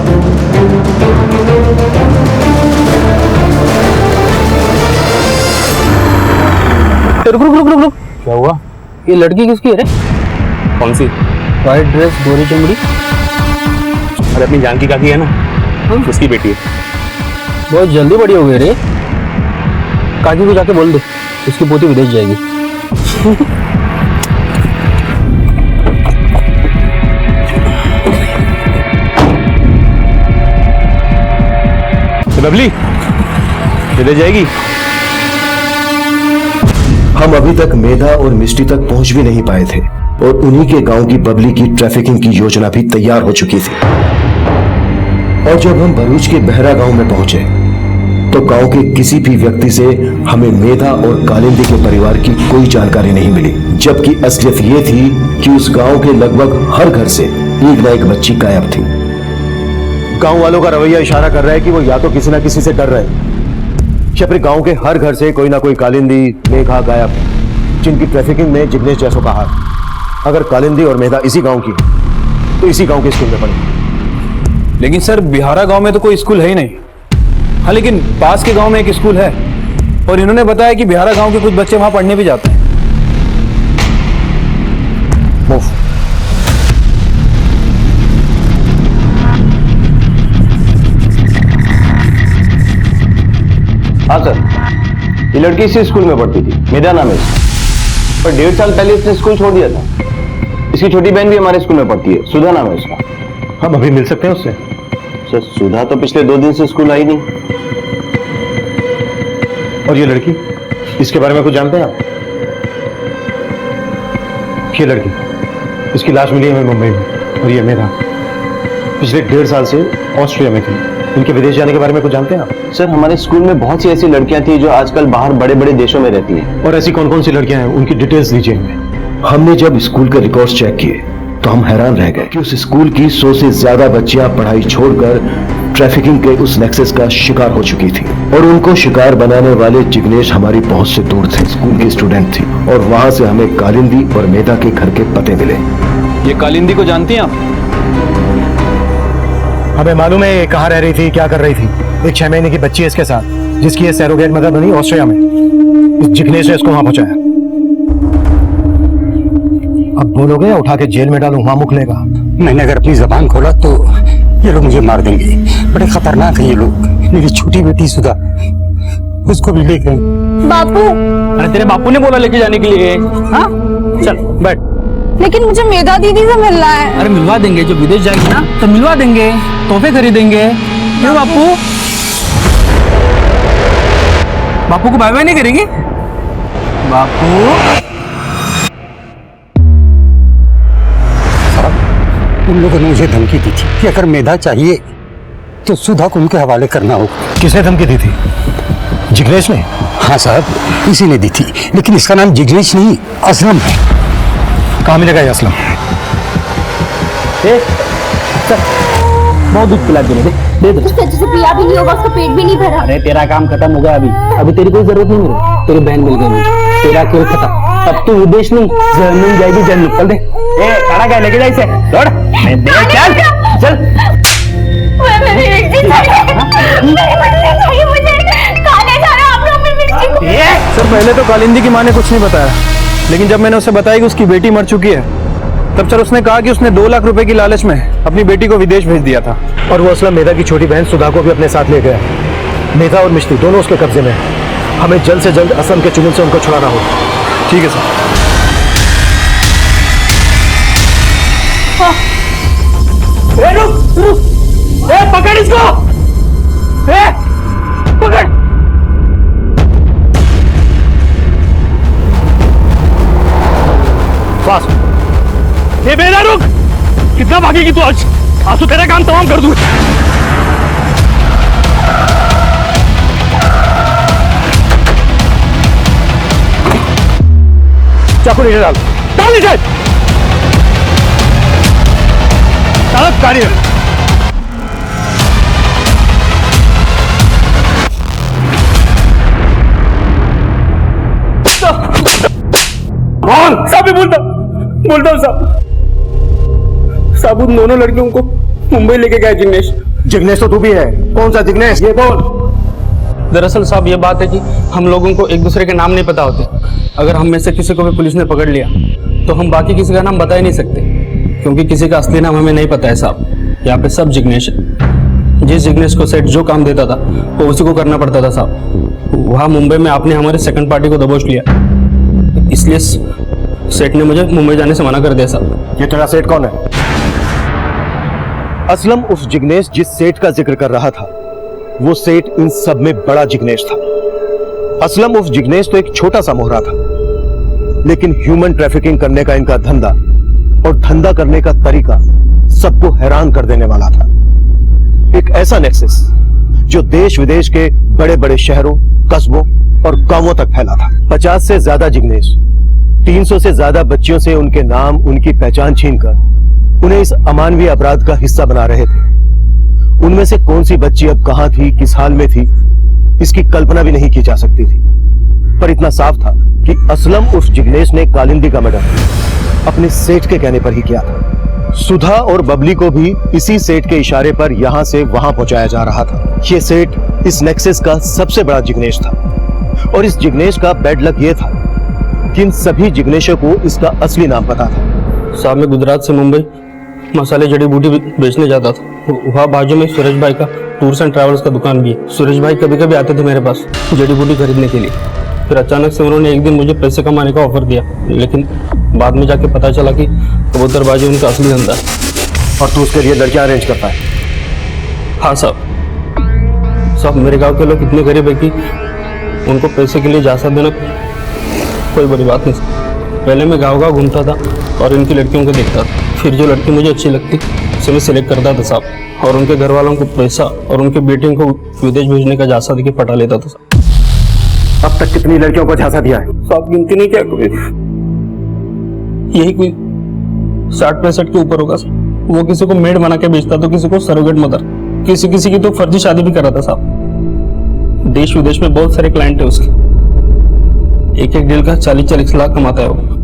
रुक रुक रुक रुक रुक, क्या हुआ? ये लड़की किसकी है रे? कौन सी? व्हाइट ड्रेस, गोरी चमड़ी। अरे अपनी जानकी काकी है ना, उसकी बेटी है। बहुत जल्दी बड़ी हो गई रे। काकी को जाके बोल दे उसकी पोती विदेश जाएगी। बबली विदेश जाएगी। हम अभी तक मेधा और मिष्टी तक पहुंच भी नहीं पाए थे और उन्हीं के गांव की बबली की ट्रैफिकिंग की योजना भी तैयार हो चुकी थी। और जब हम भरूच के बहरा गांव में पहुंचे तो गांव के किसी भी व्यक्ति से हमें मेधा और कालिंदी के परिवार की कोई जानकारी नहीं मिली, जबकि असलियत ये थी कि उस गांव के लगभग हर घर से एक न एक बच्ची गायब थी। गांव वालों का रवैया इशारा कर रहा है कि वो या तो किसी ना किसी से डर रहे हैं या फिर गांव के हर घर से कोई ना कोई कालिंदी मेघा गायब, जिनकी ट्रैफिकिंग में जिग्नेश जैसों का हाथ। अगर कालिंदी और मेधा इसी गांव की तो इसी गांव के स्कूल में पढ़े। लेकिन सर बिहारा गांव में तो कोई स्कूल है ही नहीं। हाँ लेकिन पास के गांव में एक स्कूल है और इन्होंने बताया कि बिहारा गांव के कुछ बच्चे वहां पढ़ने भी जाते हैं। हाँ सर, ये लड़की इसी स्कूल में पढ़ती थी, मेरा नाम है इसका। पर 1.5 साल पहले इसने स्कूल छोड़ दिया था। इसकी छोटी बहन भी हमारे स्कूल में पढ़ती है, सुधा नाम है उसका। हम अभी मिल सकते हैं उससे? सर सुधा तो पिछले 2 दिन से स्कूल आई नहीं। और ये लड़की, इसके बारे में कुछ जानते हैं आप? ये लड़की, इसकी लाश मिली है मुंबई में। और ये मेरा पिछले 1.5 साल से ऑस्ट्रिया में थी। इनके विदेश जाने के बारे में कुछ जानते हैं आप? सर हमारे स्कूल में बहुत सी ऐसी लड़कियां थी जो आजकल बाहर बड़े बड़े देशों में रहती हैं। और ऐसी कौन कौन सी लड़कियां हैं, उनकी डिटेल्स दीजिए हमें। हमने जब स्कूल के रिकॉर्ड्स चेक किए तो हम हैरान रह गए कि उस स्कूल की 100 से ज्यादा बच्चियां पढ़ाई छोड़कर ट्रैफिकिंग के उस नेक्सस का शिकार हो चुकी थी। और उनको शिकार बनाने वाले जिग्नेश हमारी पहुंच से दूर थे, स्कूल की स्टूडेंट थी। और वहां से हमें कालिंदी और मेधा के घर के पते मिले। ये कालिंदी को जानती हैं आप? हमें मालूम है ये कहाँ रह रही थी, क्या कर रही थी। एक 6 महीने की बच्ची है इसके साथ, जिसकी ये सैरोगेट मदर बनी ऑस्ट्रिया में। इस जिग्नेश ने इसको वहां पहुंचाया। अब बोलोगे या उठा के जेल में डालूं, वहां मुख लेगा। मैंने अगर अपनी जबान खोला तो ये लोग मुझे मार देंगे। बड़े खतरनाक है ये लोग। मेरी छोटी बेटी सुधा, उसको भी लेकर बापू। अरे तेरे बापू ने बोला लेके जाने के लिए। हाँ चल बैठ। लेकिन मुझे मेधा दीदी से मिलना है। अरे मिलवा देंगे, जब विदेश जाएगी ना तो मिलवा देंगे, तोहफे खरीदेंगे। क्यों बापू? बापू को बाय बाय नहीं करेंगे? बापू उन लोगों ने मुझे धमकी दी थी कि अगर मेधा चाहिए तो सुधा को उनके हवाले करना होगा। किसने धमकी दी थी? जिग्नेश ने? हाँ साहब इसी ने दी थी, लेकिन इसका नाम जिग्नेश नहीं असलम है। कहाँ मिलेगा ये असलम? बहुत दूध पिला के दे दे। उससे अच्छे से पिया भी नहीं होगा, उसका पेट भी नहीं भरा। अरे तेरा काम खत्म हो गया अभी तेरी कोई जरूरत नहीं मेरे। तेरी बहन मिल गई मुझे, तेरा खेल खत्म। अब तू विदेश नहीं जर्मनी जाएगी, जर्मनी। चल दे। खाना क्या लेके जाए इसे? दौड़ चल चल। मेरी मिर्ची चाहिए मुझे, खाने जा रहा आप लोग मिर्ची को। सर पहले तो कालिंदी की माँ ने कुछ नहीं बताया, लेकिन जब मैंने उसे बताया कि उसकी बेटी मर चुकी है तब सर उसने कहा कि उसने 2 लाख रुपए की लालच में अपनी बेटी को विदेश भेज दिया था। और वो असलम मेधा की छोटी बहन सुधा को भी अपने साथ ले गया। मेधा और मिष्टी दोनों उसके कब्जे में हैं। हमें जल्द से जल्द असम के चुंगल से उनको छुड़ाना होगा। ठीक है सर। पकड़ इसको, पकड़। फास्ट। बेटा रुक, कितना भागेगी तू आज? आंसू तेरा काम तमाम कर दूं। चाकू नीचे डाल, डाल नीचे। चालक कार्य साहब, बोलता हूँ साहब, उन दोनों लड़कियों को मुंबई लेके गए जिग्नेश। जिग्नेश तो तू भी है। कौन सा जिग्नेश, ये बोल। दरअसल साहब ये बात है कि हम लोगों को एक दूसरे के नाम नहीं पता होते। अगर हम में से किसी को भी पुलिस ने पकड़ लिया तो हम बाकी किसी का नाम बता ही नहीं सकते, क्योंकि किसी का असली नाम हमें नहीं पता है साहब। यहाँ पे सब जिग्नेश है। जिस जिग्नेश को सेठ जो काम देता था वो उसी को करना पड़ता था साहब। वहाँ मुंबई में आपने हमारे सेकंड पार्टी को दबोच लिया, इसलिए सेठ ने मुझे मुंबई जाने से मना कर दिया साहब। ये तेरा सेठ कौन है? असलम उस जिग्नेश जिस सेठ का जिक्र कर रहा था, वो सेठ इन सब में बड़ा जिग्नेश था। असलम उस जिग्नेश तो एक छोटा सा मोहरा था, लेकिन ह्यूमन ट्रैफिकिंग करने का इनका धंधा और धंधा करने का तरीका सबको हैरान कर देने वाला था। एक ऐसा नेक्सस जो देश विदेश के बड़े बड़े शहरों, कस्बों और गांवों तक फैला था। 50 से ज्यादा जिग्नेश 300 से ज्यादा बच्चियों से उनके नाम, उनकी पहचान छीनकर उन्हें इस अमानवीय अपराध का हिस्सा बना रहे थे। उनमें से कौन सी बच्ची अब कहां थी, किस हाल में थी, इसकी कल्पना भी नहीं की जा सकती थी। पर इतना साफ था कि असलम उस जिग्नेश ने कालिंदी का मर्डर अपने सेठ के कहने पर ही किया था। सुधा और बबली को भी इसी सेठ के इशारे पर यहां से वहां पहुंचाया जा रहा था। यह सेठ इस नेक्सस का सबसे बड़ा जिग्नेश था, और इस जिग्नेश का बैड लक यह था कि इन सभी जिग्नेशों को इसका असली नाम पता था। साहब मैं गुजरात से मुंबई मसाले जड़ी बूटी बेचने जाता था। वहाँ बाजू में सुरेश भाई का टूर्स एंड ट्रैवल्स का दुकान भी है। सुरेश भाई कभी कभी आते थे मेरे पास जड़ी बूटी खरीदने के लिए। फिर अचानक से उन्होंने एक दिन मुझे पैसे कमाने का ऑफर दिया, लेकिन बाद में जाके पता चला कि कबूतरबाजी उनका असली धंधा है। और तू उसके लिए लड़कियां अरेंज करता है? हाँ साहब, मेरे गांव के लोग इतने गरीब है कि उनको पैसे के लिए जासा देना कोई बड़ी बात नहीं। पहले मैं गाँव गाँव घूमता था और इनकी लड़कियों को देखता था। फिर जो लड़की मुझे अच्छी लगती उसे मैं सिलेक्ट करता था साहब, और उनके घर वालों को पैसा और उनके बेटियों को विदेश भेजने का झांसा देके पटा लेता था साहब। अब तक कितनी लड़कियों को झांसा दिया है? साहब गिनती नहीं क्या, यही कोई 60-65 के ऊपर होगा साहब। वो किसी को मेड बना के बेचता तो किसी को सरोगेट मदर, किसी किसी की तो फर्जी शादी भी कर रहा था साहब। देश विदेश में बहुत सारे क्लाइंट है उसके, एक एक डील का 40-40 लाख कमाता है वो।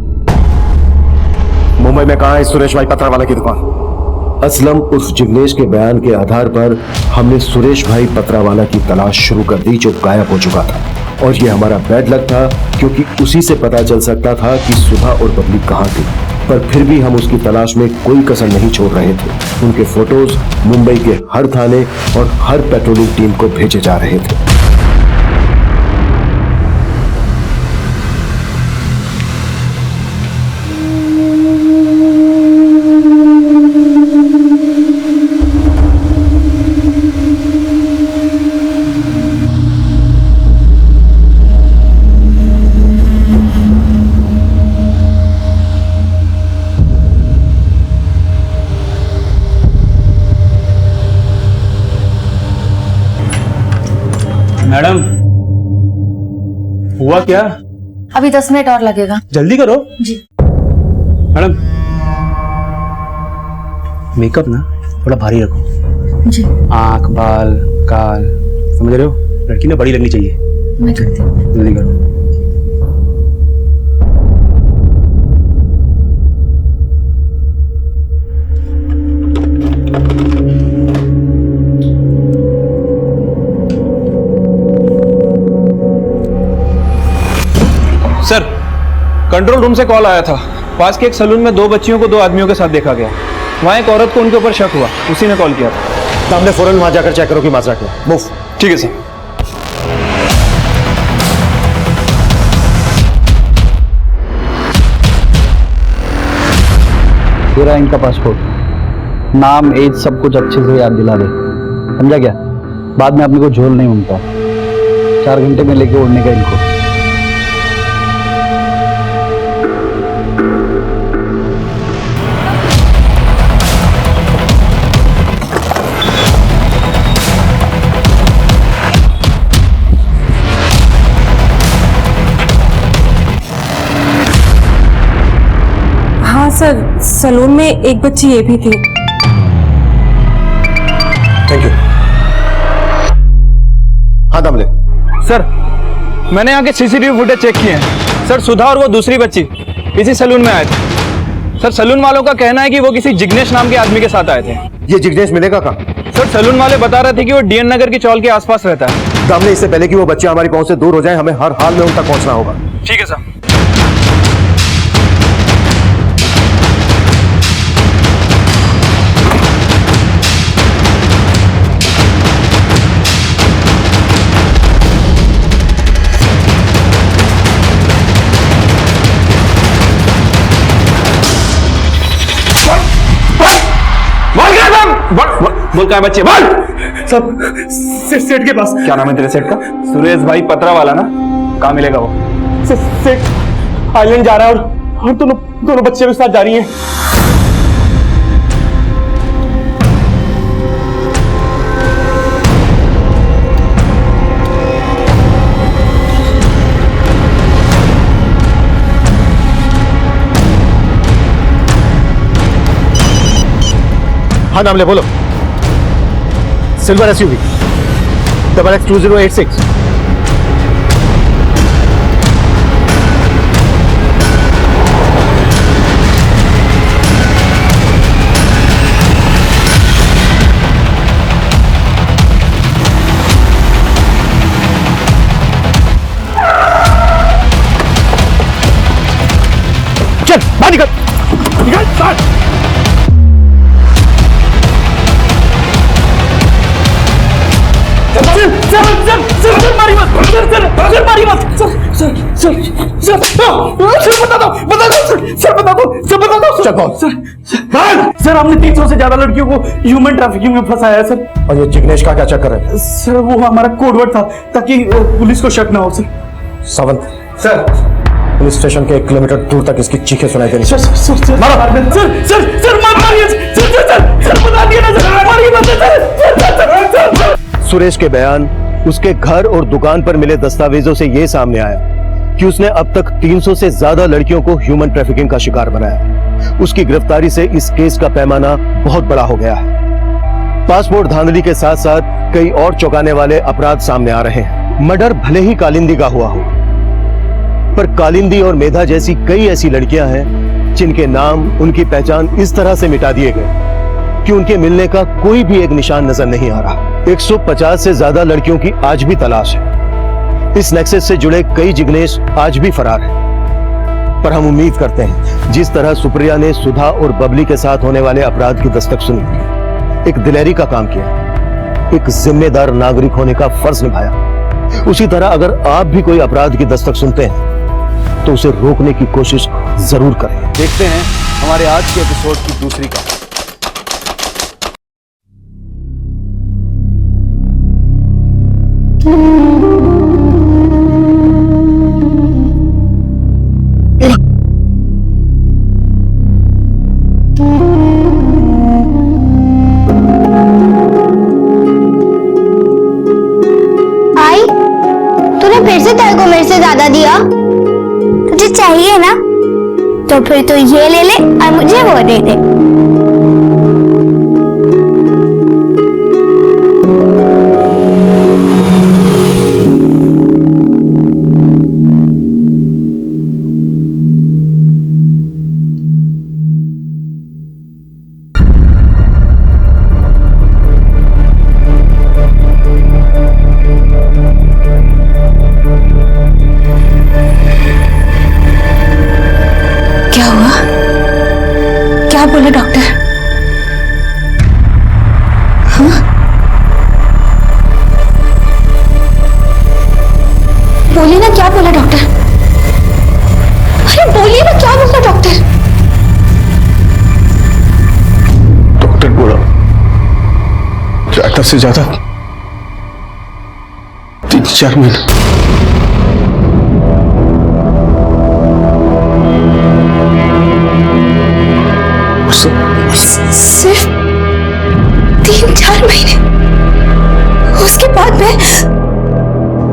मुंबई में कहां है सुरेश भाई पत्रावाला की दुकान? असलम उस जिग्नेश के बयान के आधार पर हमने सुरेश भाई पत्रावाला की तलाश शुरू कर दी, जो गायब हो चुका था। और ये हमारा बैड लक था, क्योंकि उसी से पता चल सकता था कि सुधा और बबली कहां थी। पर फिर भी हम उसकी तलाश में कोई कसर नहीं छोड़ रहे थे। उनके फोटोज मुंबई के हर थाने और हर पेट्रोलिंग टीम को भेजे जा रहे थे। मैडम, हुआ क्या? अभी 10 मिनट और लगेगा। जल्दी करो जी। मैडम, मेकअप ना थोड़ा भारी रखो। जी आंख, बाल, काल, समझ रहे हो? लड़की ना बड़ी लगनी चाहिए। मैं करती हूँ। जल्दी करो। सर, कंट्रोल रूम से कॉल आया था। पास के एक सैलून में 2 बच्चियों को 2 आदमियों के साथ देखा गया। वहाँ एक औरत को उनके ऊपर शक हुआ, उसी ने कॉल किया था। सामने फौरन वहां जाकर चेक करो कि माजरा क्या। मूव। ठीक है सर। तेरा इनका पासपोर्ट, नाम, एज सब कुछ अच्छे से याद दिला दे, समझा क्या? बाद में अपने को झोल नहीं उनका। 4 घंटे में लेके उड़ने का इनको। सर सलून में एक बच्ची ये भी थी। Thank you. हाँ दामले। सर मैंने यहाँ के सीसीटीवी फुटेज चेक किए हैं सर। सुधा और वो दूसरी बच्ची इसी सलून में आए थे सर। सलून वालों का कहना है कि वो किसी जिग्नेश नाम के आदमी के साथ आए थे। ये जिग्नेश मिलेगा कहाँ? सर सलून वाले बता रहे थे कि वो डीएन नगर की चौल के आसपास रहता है। दामले, इससे पहले कि वो बच्चे हमारी पहुंच से दूर हो जाएं, हमें हर हाल में उन तक पहुंचना होगा। ठीक है सर। बोल क्या बच्चे बोल। सब सेठ के पास। क्या नाम है तेरे सेठ का? सुरेश भाई पतरा वाला ना? कहाँ मिलेगा वो? सेठ आइलैंड जा रहा है और दोनों बच्चे भी साथ जा रही हैं। हाँ नामले बोलो। Silver SUV XX2086। चल बाहर निकल निकल। सर मारी मत। सर मारी मत। सर बता दो। सर हमने 300 से ज्यादा लड़कियों को ह्यूमन ट्रैफिकिंग में फंसाया है सर। और ये जिग्नेश का क्या चक्कर है? सर वो हमारा कोडवर्ड था ताकि पुलिस को शक ना हो sir. Sawant sir police station के 1 किलोमीटर दूर तक इसकी चीखें सुनाई देनी। सर बता दिया ना सर। मारिए मत। सुरेश के बयान, उसके घर और दुकान पर मिले दस्तावेजों से यह सामने आया कि उसने अब तक 300 से ज्यादा लड़कियों को ह्यूमन ट्रैफिकिंग का शिकार बनाया। उसकी गिरफ्तारी से इस केस का पैमाना बहुत बड़ा हो गया है। पासपोर्ट धांधली के साथ साथ कई और चौंकाने वाले अपराध सामने आ रहे हैं। मर्डर भले ही कालिंदी का हुआ हो, पर कालिंदी और मेधा जैसी कई ऐसी लड़कियां हैं जिनके नाम, उनकी पहचान इस तरह से मिटा दिए गए कि उनके मिलने का कोई भी एक निशान नजर नहीं आ रहा। 150 से ज्यादा लड़कियों की आज भी तलाश है। इस नेक्सस से जुड़े कई जिग्नेश आज भी फरार हैं। पर हम उम्मीद करते हैं जिस तरह सुप्रिया ने सुधा और बबली के साथ होने वाले अपराध की दस्तक सुनी, एक दिलेरी का काम किया, एक जिम्मेदार नागरिक होने का फर्ज निभाया, उसी तरह अगर आप भी कोई अपराध की दस्तक सुनते हैं तो उसे रोकने की कोशिश जरूर करें। देखते हैं हमारे आज के एपिसोड की दूसरी कहानी। आई, तूने फिर से तेरे को मेरे से ज्यादा दिया? तुझे चाहिए ना, तो फिर तू ये ले ले और मुझे वो दे दे। क्या हुआ? क्या बोले डॉक्टर? हाँ? बोलिए ना, क्या बोला डॉक्टर? अरे बोलिए ना, क्या बोला डॉक्टर? डॉक्टर बोला ज्यादा से ज्यादा 3-4 महीने। सिर्फ 3-4 महीने? उसके बाद मैं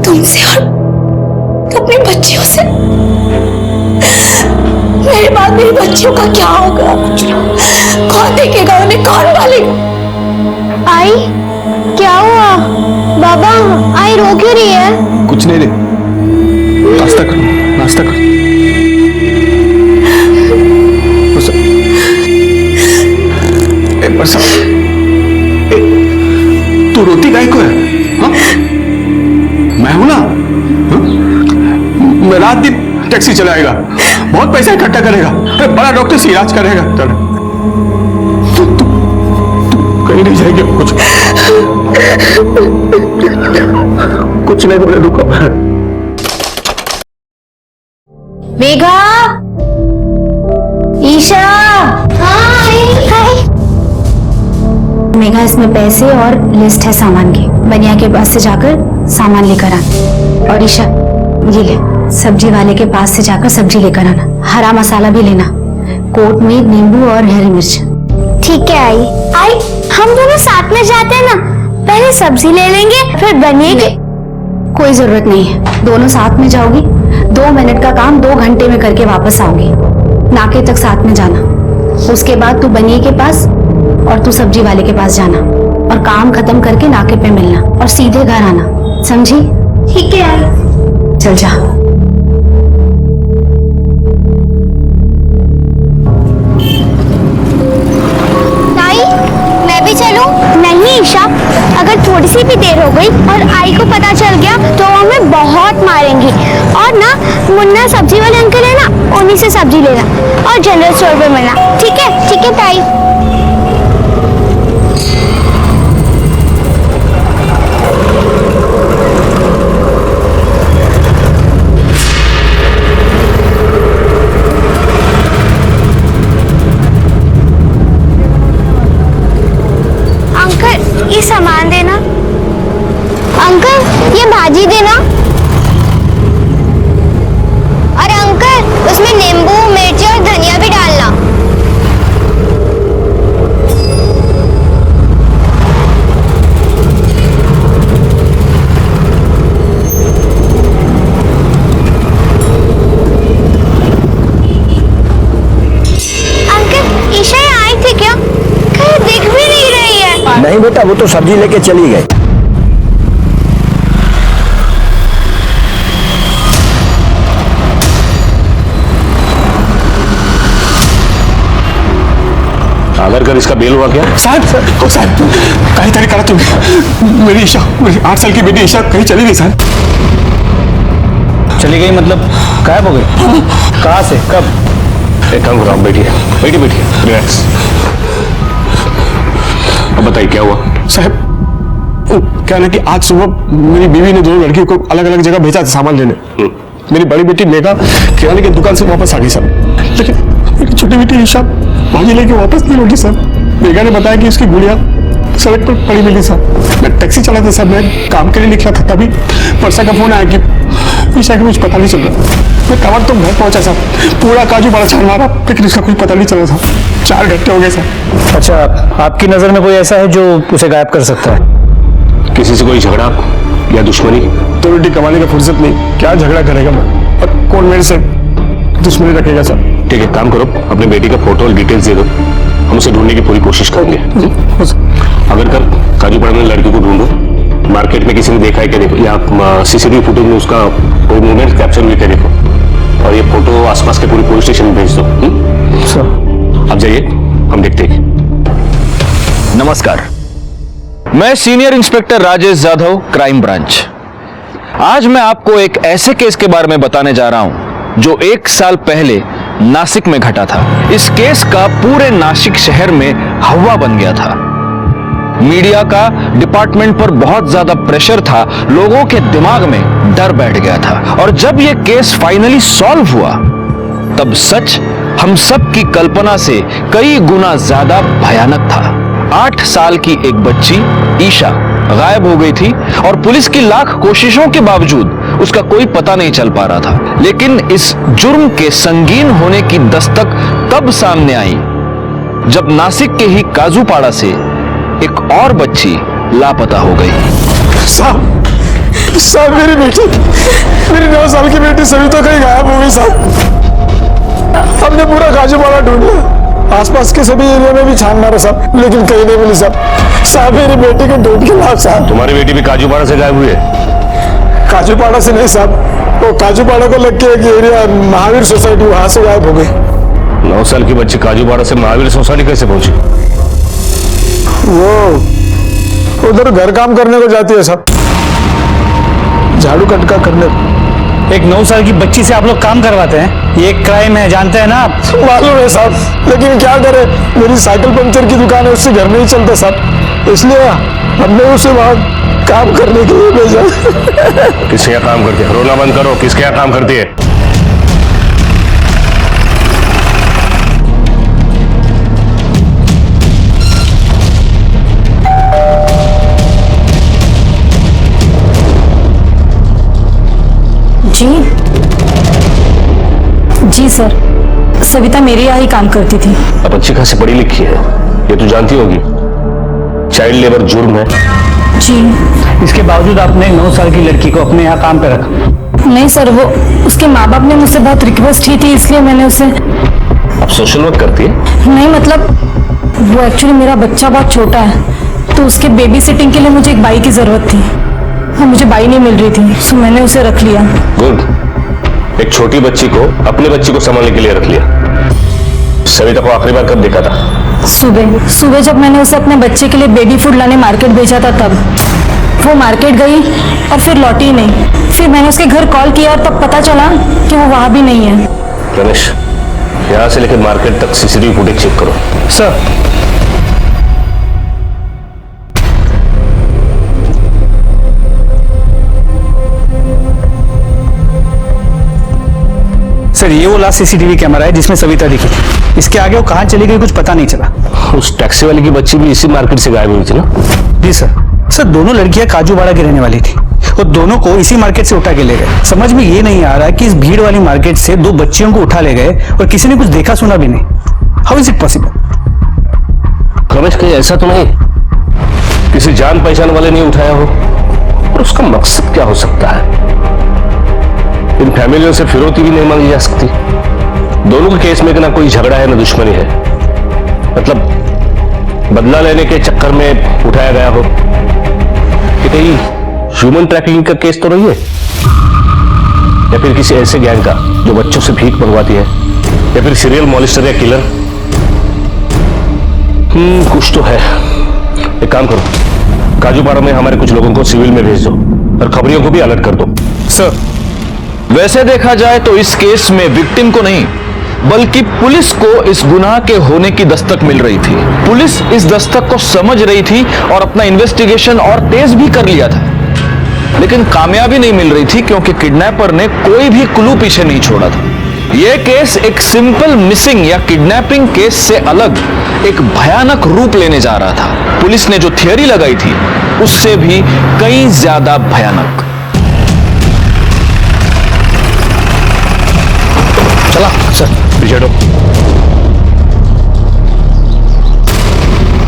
तुमसे और अपने बच्चियों से मेरे बाद मेरी बच्चियों का क्या होगा? कौन देखेगा उन्हें, कौन पालेगा? आई, क्या हुआ? बाबा, आई रो क्यों रही है? कुछ नहीं रे, नाश्ता कर, नाश्ता कर। बरसा, तू रोती काहे को है? हाँ? मैं हूं ना, हाँ? मैं रात दिन टैक्सी चलाएगा, बहुत पैसा इकट्ठा करेगा, अरे बड़ा डॉक्टर से इलाज करेगा। चल तू कहीं नहीं जाएगी, कुछ नहीं बोले, रुको। मेघा, ईशा। मेघा, इसमें पैसे और लिस्ट है सामान की, बनिया के पास से जाकर सामान लेकर आना। और ईशा, ये ले, सब्जी वाले के पास से जाकर सब्जी लेकर आना, हरा मसाला भी लेना, कोट मीट, नींबू और हरी मिर्च। ठीक है आई, हम दोनों साथ में जाते हैं ना, पहले सब्जी ले लेंगे फिर बनिए के। कोई जरूरत नहीं है, दोनों साथ में जाओगी, 2 मिनट का काम 2 घंटे में करके वापस आओगी। नाके तक साथ में जाना, उसके बाद तू बनिए के पास और तू सब्जी वाले के पास जाना, और काम खत्म करके नाके पे मिलना और सीधे घर आना, समझी? ठीक है आई। चल जा। आई, मैं भी चलूं? नहीं ईशा, अगर थोड़ी सी भी देर हो गई और आई को पता चल गया तो हमें बहुत मारेंगी। और ना, मुन्ना सब्जी वाले अंकल है ना, उन्हीं से सब्जी लेना और जनरल स्टोर पे मिलना। ठीक है ताई। अंकल, ये सामान देना। अंकल, ये भाजी देना। और अंकल, उसमें नींबू, मिर्च और धनिया भी डालना। अंकल, ईशा आई थी क्या? कहीं दिख भी नहीं रही है। नहीं बेटा, वो तो सब्जी लेके चली गई। अगर कर इसका बेल हुआ क्या? साहब, कहीं तरीका करा तुम। मेरी ईशा, मेरी 8 साल की बेटी ईशा कहीं चली गई साहब। चली गई मतलब गायब हो गई? कहाँ से, कब? एक काम करो, आप बैठिए, रिलैक्स। अब बताइए क्या हुआ? साहब, क्या ना कि आज सुबह मेरी बीवी ने 2 लड़कियों को अलग अलग जगह भेजा था सामान लेने। मेरी बड़ी बेटी मेघा किराने की दुकान से वापस आ गई साहब, लेकिन मेरी छोटी बेटी ईशा भाजी लेके वापस नहीं लौटी साहब। मेघा ने बताया कि उसकी गुड़िया सड़क पर पड़ी मिली साहब। मैं टैक्सी चला था साहब, मैं काम के लिए निकला था, तभी परसा का फोन आया कि ईशा का कुछ पता नहीं चल रहा। मैं कवर तो घर पहुंचा साहब, पूरा काजू बड़ा छान मारा, लेकिन उसका कोई पता नहीं चला था। 4 घंटे हो गए साहब। अच्छा, आपकी नजर में कोई ऐसा है जो उसे गायब कर सकता है? किसी से कोई झगड़ा या दुश्मनी? 2 रोटी कमाने का फुर्सत नहीं, क्या झगड़ा करेगा मैं, और कौन मेरे से दुश्मनी रखेगा सर? ठीक है, काम करो, अपने बेटी का फोटो और डिटेल्स दे दो, हम उसे ढूंढने की पूरी कोशिश करेंगे। अगर कल काजूपाड़ा में लड़की को ढूंढो, मार्केट में किसी ने देखा है क्या देखो, या सीसीटीवी फुटेज में उसका कोई मूवमेंट कैप्चर हुई क्या देखो, और ये फोटो आसपास के पूरी पुलिस स्टेशन में भेज दो। अब जाइए, हम देखते हैं। नमस्कार, मैं senior inspector Rajesh Jadhav, crime branch. आज मैं आपको एक ऐसे केस के बारे में बताने जा रहा हूं जो 1 साल पहले नासिक में घटा था। इस केस का पूरे नासिक शहर में हवा बन गया था। मीडिया का डिपार्टमेंट पर बहुत ज्यादा प्रेशर था, लोगों के दिमाग में डर बैठ गया था। और जब यह केस फाइनली सॉल्व हुआ, तब सच हम सब की कल्पना से कई गुना ज्यादा भयानक था। 8 साल की एक बच्ची ईशा गायब हो गई थी और पुलिस की लाख कोशिशों के बावजूद उसका कोई पता नहीं चल पा रहा था। लेकिन इस जुर्म के संगीन होने की दस्तक तब सामने आई जब नासिक के ही काजूपाड़ा से एक और बच्ची लापता हो गई। साहब, मेरी बेटी, मेरी 9 साल की बेटी सभी तो कहीं गायब हो गई साहब। हमने पूरा काजूपाड़ा ढूंढ लिया, आसपास के सभी एरिया में भी छान मारा साहब, लेकिन कहीं नहीं मिली साहब। साहब मेरी बेटी को ढूंढ के लाओ साहब। तुम्हारी बेटी भी काजूपाड़ा से गायब हुई है? काजूपाड़ा से नहीं साहब, वो काजूपाड़ा को लग के एक एरिया महावीर सोसाइटी, वहां से गायब हो गई। 9 साल की बच्ची काजूपाड़ा से महावीर सोसाइटी कैसे पहुंची? वो उधर घर काम करने को जाती है साहब, झाड़ू कटका करने। एक 9 साल की बच्ची से आप लोग काम करवाते हैं? ये एक क्राइम है, जानते हैं ना आप? मालूम है साहब, लेकिन क्या करे, मेरी साइकिल पंचर की दुकान है, उससे घर नहीं चलता साहब, इसलिए हमने उसे वहां काम करने के लिए भेजा। किसके यहाँ काम करती है? रोना बंद करो, किसके यहाँ काम करती है? जी सर, सविता मेरे यहाँ ही काम करती थी। अब अच्छी खासी पढ़ी लिखी है, ये तो जानती होगी चाइल्ड लेबर जुर्म है। जी। इसके बावजूद आपने 9 साल की लड़की को अपने यहाँ काम पे रखा? नहीं सर, वो उसके माँ बाप ने मुझसे बहुत रिक्वेस्ट की थी, इसलिए मैंने उसे। अब सोशल वर्क करती है? नहीं मतलब वो एक्चुअली मेरा बच्चा बहुत छोटा है, तो उसके बेबी सिटिंग के लिए मुझे एक बाई की जरूरत थी और मुझे बाई नहीं मिल रही थी, तो मैंने उसे रख लिया। गुड, एक छोटी बच्ची को अपने बच्ची को संभालने के लिए रख लिया। सविता को आखिरी बार कब देखा था? सुबह जब मैंने उसे अपने बच्चे के लिए बेबी फूड लाने मार्केट भेजा था तब। वो मार्केट गई और फिर लौटी ही नहीं। फिर मैंने उसके घर कॉल किया और तब पता चला कि वो वहां भी नहीं है। रमेश, यहाँ से लेकर मार्केट तक सीसीटीवी फुटेज चेक करो। सर। सर ये वो लास्ट सीसीटीवी कैमरा है जिसमें सविता दिखी थी। इसके आगे वो कहाँ चली गई कुछ पता नहीं चला। उस टैक्सी वाली की बच्ची भी इसी मार्केट से गायब हुई थी ना? जी सर। सर दोनों लड़कियां काजूवाड़ा की रहने वाली थी और दोनों को इसी मार्केट से उठा के ले गए। समझ में ये नहीं आ रहा कि इस भीड़ वाली मार्केट से 2 बच्चियों को उठा ले गए और किसी ने कुछ देखा सुना भी नहीं। How is it possible? Ramesh, कहीं ऐसा तो नहीं किसी जान पहचान वाले ने उठाया हो? और उसका मकसद क्या हो सकता है? इन फैमिलियों से फिरौती भी नहीं मांगी जा सकती। दोनों के केस में ना कोई झगड़ा है ना दुश्मनी है, मतलब बदला लेने के चक्कर में उठाया गया हो। कि कहीं ह्यूमन ट्रैफिकिंग का केस तो नहीं है, या फिर किसी ऐसे गैंग का जो बच्चों से भीख मंगवाती है, या फिर सीरियल मॉलिस्टर या किलर। कुछ तो है। एक काम करो, काजूपाड़ा में हमारे कुछ लोगों को सिविल में भेज दो और खबरियों को भी अलर्ट कर दो। सर, वैसे देखा जाए तो इस केस में विक्टिम को नहीं बल्कि पुलिस को इस गुनाह के होने की दस्तक मिल रही थी। पुलिस इस दस्तक को समझ रही थी और अपना इन्वेस्टिगेशन और तेज भी कर लिया था, लेकिन कामयाबी नहीं मिल रही थी क्योंकि किडनैपर ने कोई भी क्लू पीछे नहीं छोड़ा था। यह केस एक सिंपल मिसिंग या किडनैपिंग केस से अलग एक भयानक रूप लेने जा रहा था। पुलिस ने जो थियरी लगाई थी उससे भी कहीं ज्यादा भयानक। चला सर, पीछे हटो।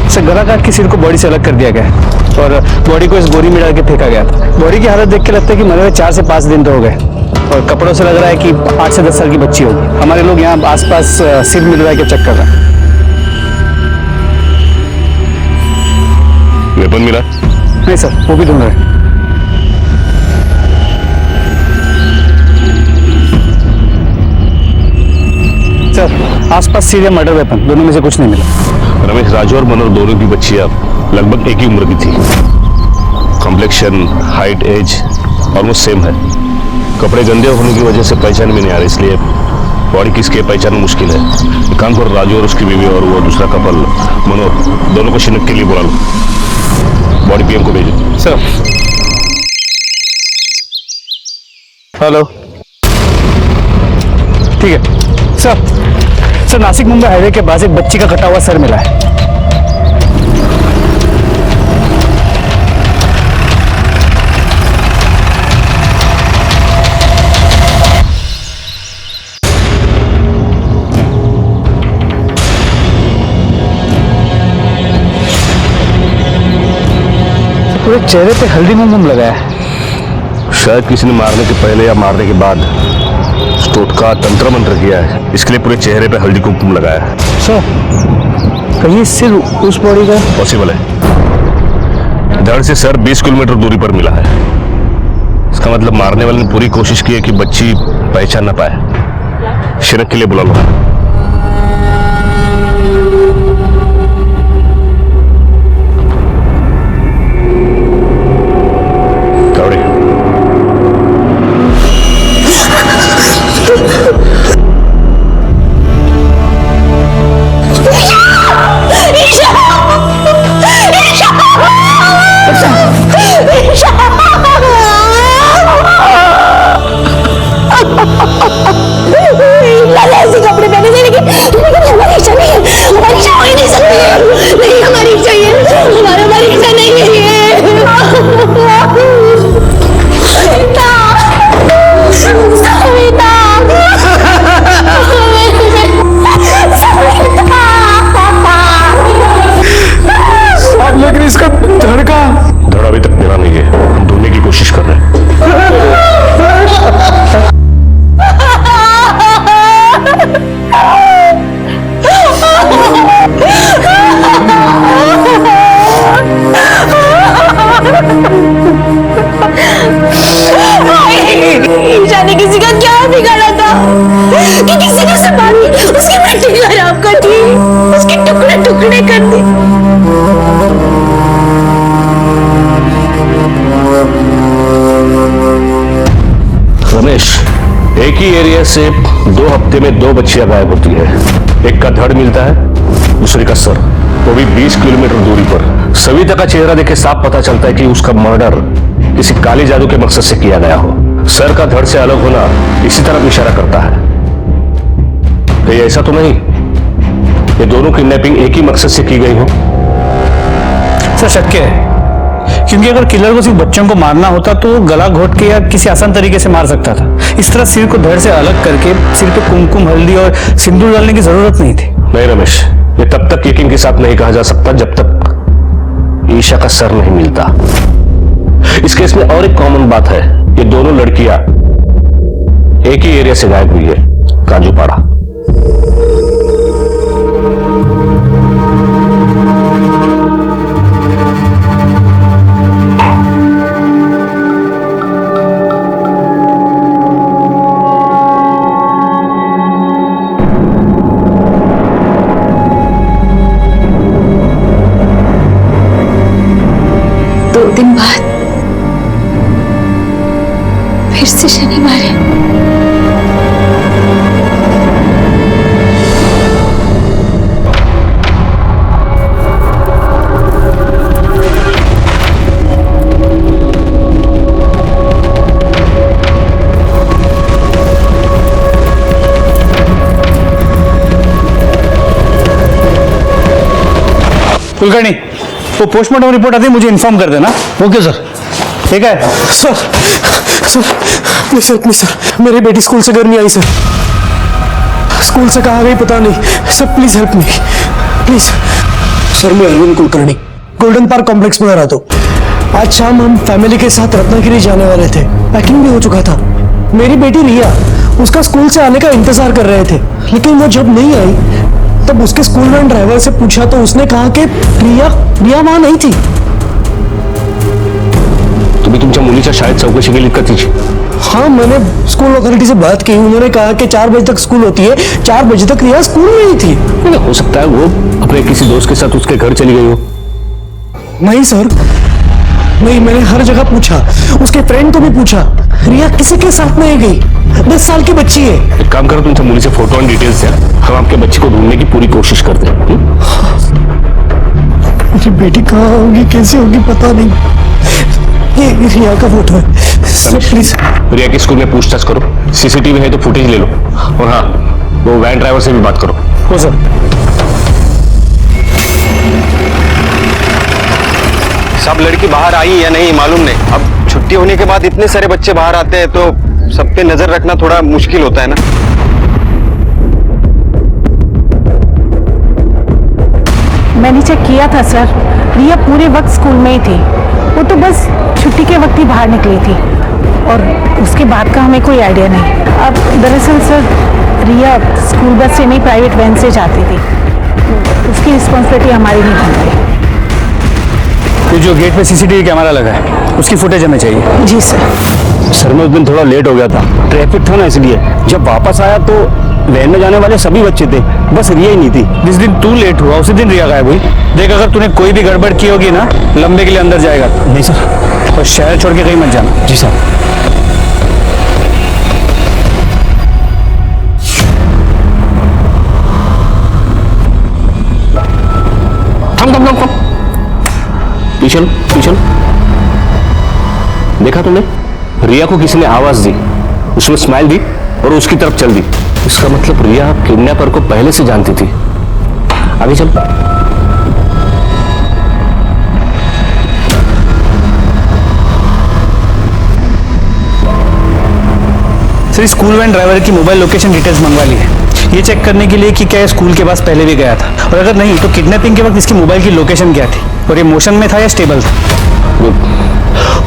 सर गला काट के सिर को बॉडी से अलग कर दिया गया और बॉडी को इस बोरी में डाल के फेंका गया था। बॉडी की हालत देख के लगता है कि मरे हुए 4 से 5 दिन तो हो गए और कपड़ों से लग रहा है कि 8 से 10 साल की बच्ची होगी। हमारे लोग यहाँ आसपास सिर मिलवा के चेक कर रहे हैं। वेपन मिला? नहीं सर, वो भी ढूंढ रहे हैं। सर आसपास सीरियल मर्डर वेपन दोनों में से कुछ नहीं मिला। रमेश, राजू और मनोहर दोनों की बच्चियां लगभग एक ही उम्र की थी। Complexion, height, age almost same है। कपड़े गंदे होने की वजह से पहचान भी नहीं आ रही, इसलिए बॉडी किसकी पहचान मुश्किल है। काम करो, राजू और उसकी बीवी और वो दूसरा कपल मनोहर दोनों को शिनक के लिए बुला लो। बॉडी पीएम को भेजो। सर। हेलो, ठीक है सर। नासिक मुंबई हाईवे के पास एक बच्ची का कटा हुआ सर मिला है। पूरे चेहरे पे हल्दी मोम लगाया है। शायद किसी ने मारने के पहले या मारने के बाद टोटका तंत्र मंत्र किया है, इसके लिए पूरे चेहरे पे हल्दी कुमकुम लगाया है। सर कहीं सिर्फ उस बॉडी का पॉसिबल है। धड़ से सर 20 किलोमीटर दूरी पर मिला है। इसका मतलब मारने वाले ने पूरी कोशिश की है कि बच्ची पहचान ना पाए। शिरक के लिए बुला लो। कपड़े पहने थे लेकिन हमारी इच्छा नहीं है, हमारी इच्छा हो ही नहीं सकती है। नहीं हमारी इच्छा ही है, हमारी इच्छा नहीं है ये। लेकिन इसका धड़ का धड़ अभी तक मिला नहीं है, हम ढूंढने की कोशिश कर रहे हैं। ईशा ने किसी का क्या बिगाड़ा था कि किसी ने उसे मारी, उसकी मिट्टी खराब कर दी, उसके टुकड़े टुकड़े कर दी। रमेश, एक ही एरिया से 2 हफ्ते में 2 बच्चियां गायब होती है। एक का धड़ मिलता है, दूसरी का सर, वो भी 20 किलोमीटर दूरी पर। सविता का चेहरा देख के साफ पता चलता है कि उसका मर्डर किसी काली जादू के मकसद से किया गया हो। सर का धड़ से अलग होना इसी तरफ इशारा करता है। कहीं ऐसा तो नहीं ये दोनों किडनैपिंग एक ही मकसद से की गई हो? सर शक है, क्योंकि अगर किलर को सिर्फ बच्चों को मारना होता तो गला घोट के या किसी आसान तरीके से मार सकता था। इस तरह सिर को धड़ से अलग करके सिर पे कुमकुम, हल्दी और सिंदूर डालने की जरूरत नहीं थी। नहीं रमेश, ये तब तक यकीन के साथ नहीं कहा जा सकता जब तक ईशा का सर नहीं मिलता। इस केस में और एक कॉमन बात है, ये दोनों लड़कियां एक ही एरिया से गायब हुई है, काजूपाड़ा। दिन बाद फिर से शनिवार है। कुलकर्णी, वो पोस्टमार्टम रिपोर्ट आती है मुझे इन्फॉर्म कर देना। Okay sir. ठीक है sir. Sir please help me sir, मेरी बेटी स्कूल से घर नहीं आई सर। स्कूल से कहाँ गई पता नहीं sir, please help me please. Sir मैं Arvind Kulkarni, Golden Park Complex में रहा था। आज शाम हम फैमिली के साथ रत्नागिरी जाने वाले थे, पैकिंग भी हो चुका था। मेरी बेटी रिया उसका स्कूल से आने का इंतजार कर रहे थे, लेकिन वो जब नहीं आई तब उसके स्कूल वैन ड्राइवर से पूछा तो उसने कहा कि रिया वहां नहीं थी। तुम्ही तुमच्या मुलीच्या शाळेत चौकशी केली का तिची? हाँ, मैंने स्कूल अथॉरिटी से बात की। उन्होंने कहा कि 4 बजे तक स्कूल होती है, 4 बजे तक रिया स्कूल में ही थी। हो सकता है वो अपने किसी दोस्त के साथ उसके घर चली गई हो। नहीं सर, नहीं, मैंने हर जगह पूछा, उसके फ्रेंड को भी पूछा, रिया किसी के साथ नहीं गई। 10 साल की बच्ची है। एक काम करो, तुमसे मुली से फोटो और डिटेल्स है, हम आपके बच्चे को ढूंढने की पूरी कोशिश करते हैं। मेरी बेटी कहाँ होगी, कैसे होगी पता नहीं। ये रिया का फोटो है सर, प्लीज। रिया के स्कूल में पूछताछ करो, सीसीटीवी है तो फुटेज ले लो, और हाँ वो वैन ड्राइवर से भी बात करो। हो सर। सब लड़की बाहर आई या नहीं मालूम नहीं। अब छुट्टी होने के बाद इतने सारे बच्चे बाहर आते हैं तो सब पे नजर रखना थोड़ा मुश्किल होता है ना। मैंने चेक किया था सर, रिया पूरे वक्त स्कूल में ही थी। वो तो बस छुट्टी के वक्त ही बाहर निकली थी और उसके बाद का हमें कोई आइडिया नहीं। अब दरअसल सर रिया स्कूल बस से नहीं प्राइवेट वैन से जाती थी, उसकी रिस्पॉन्सिबिलिटी हमारी नहीं बनती। ये जो गेट पे सीसीटीवी कैमरा लगा है उसकी फुटेज हमें चाहिए। जी सर। सर मैं उस दिन थोड़ा लेट हो गया था, ट्रैफिक था ना, इसलिए जब वापस आया तो वैन में जाने वाले सभी बच्चे थे, बस रिया ही नहीं थी। जिस दिन तू लेट हुआ उसी दिन रिया गायब हुई। देख अगर तूने कोई भी गड़बड़ की होगी ना, लंबे के लिए अंदर जाएगा। नहीं सर। और शहर छोड़ के कहीं मत जाना। जी सर। थम पीछे लो। देखा तुमने, रिया को किसी ने आवाज दी, उसमें स्माइल दी और उसकी तरफ चल दी। इसका मतलब रिया किडनैपर को पहले से जानती थी। आगे चल। सर स्कूल वैन ड्राइवर की मोबाइल लोकेशन डिटेल्स मंगवा ली है, ये चेक करने के लिए कि क्या स्कूल के पास पहले भी गया था, और अगर नहीं तो किडनैपिंग के वक्त इसकी मोबाइल की लोकेशन क्या थी और ये मोशन में था या स्टेबल था।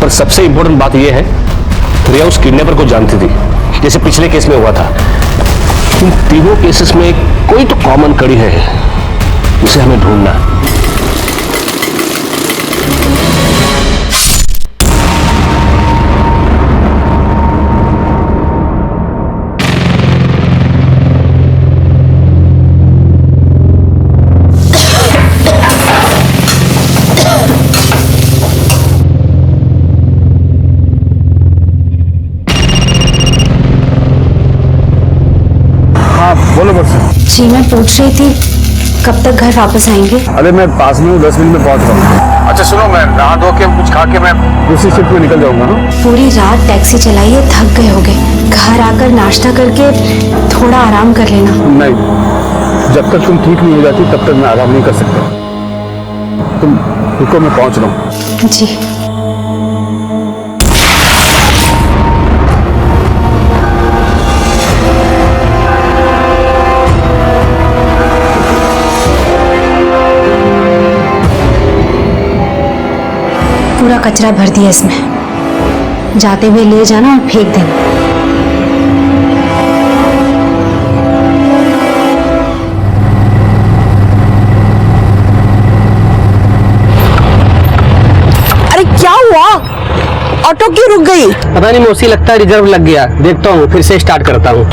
और सबसे इंपॉर्टेंट बात यह है, रिया उस किडनैपर को जानती थी, जैसे पिछले केस में हुआ था। इन तीनों केसेस में कोई तो कॉमन कड़ी है, उसे हमें ढूंढना है। बोलो बस। जी मैं पूछ रही थी कब तक घर वापस आएंगे? अरे मैं पास में हूँ, 10 मिनट में पहुंच रहा हूँ। अच्छा सुनो, मैं नहा धो के कुछ खा के मैं दूसरी शिफ्ट में निकल जाऊंगा। पूरी रात टैक्सी चलाइए, थक गए होगे, घर आकर नाश्ता करके थोड़ा आराम कर लेना। नहीं, जब तक तुम ठीक नहीं हो जाती तब तक मैं आराम नहीं कर सकता। तुम रुको, मैं पहुंच रहा हूँ। जी। पूरा कचरा भर दिया इसमें, जाते हुए ले जाना और फेंक देना। अरे क्या हुआ, ऑटो क्यों रुक गई? पता नहीं मौसी, लगता है रिजर्व लग गया। देखता हूँ, फिर से स्टार्ट करता हूँ।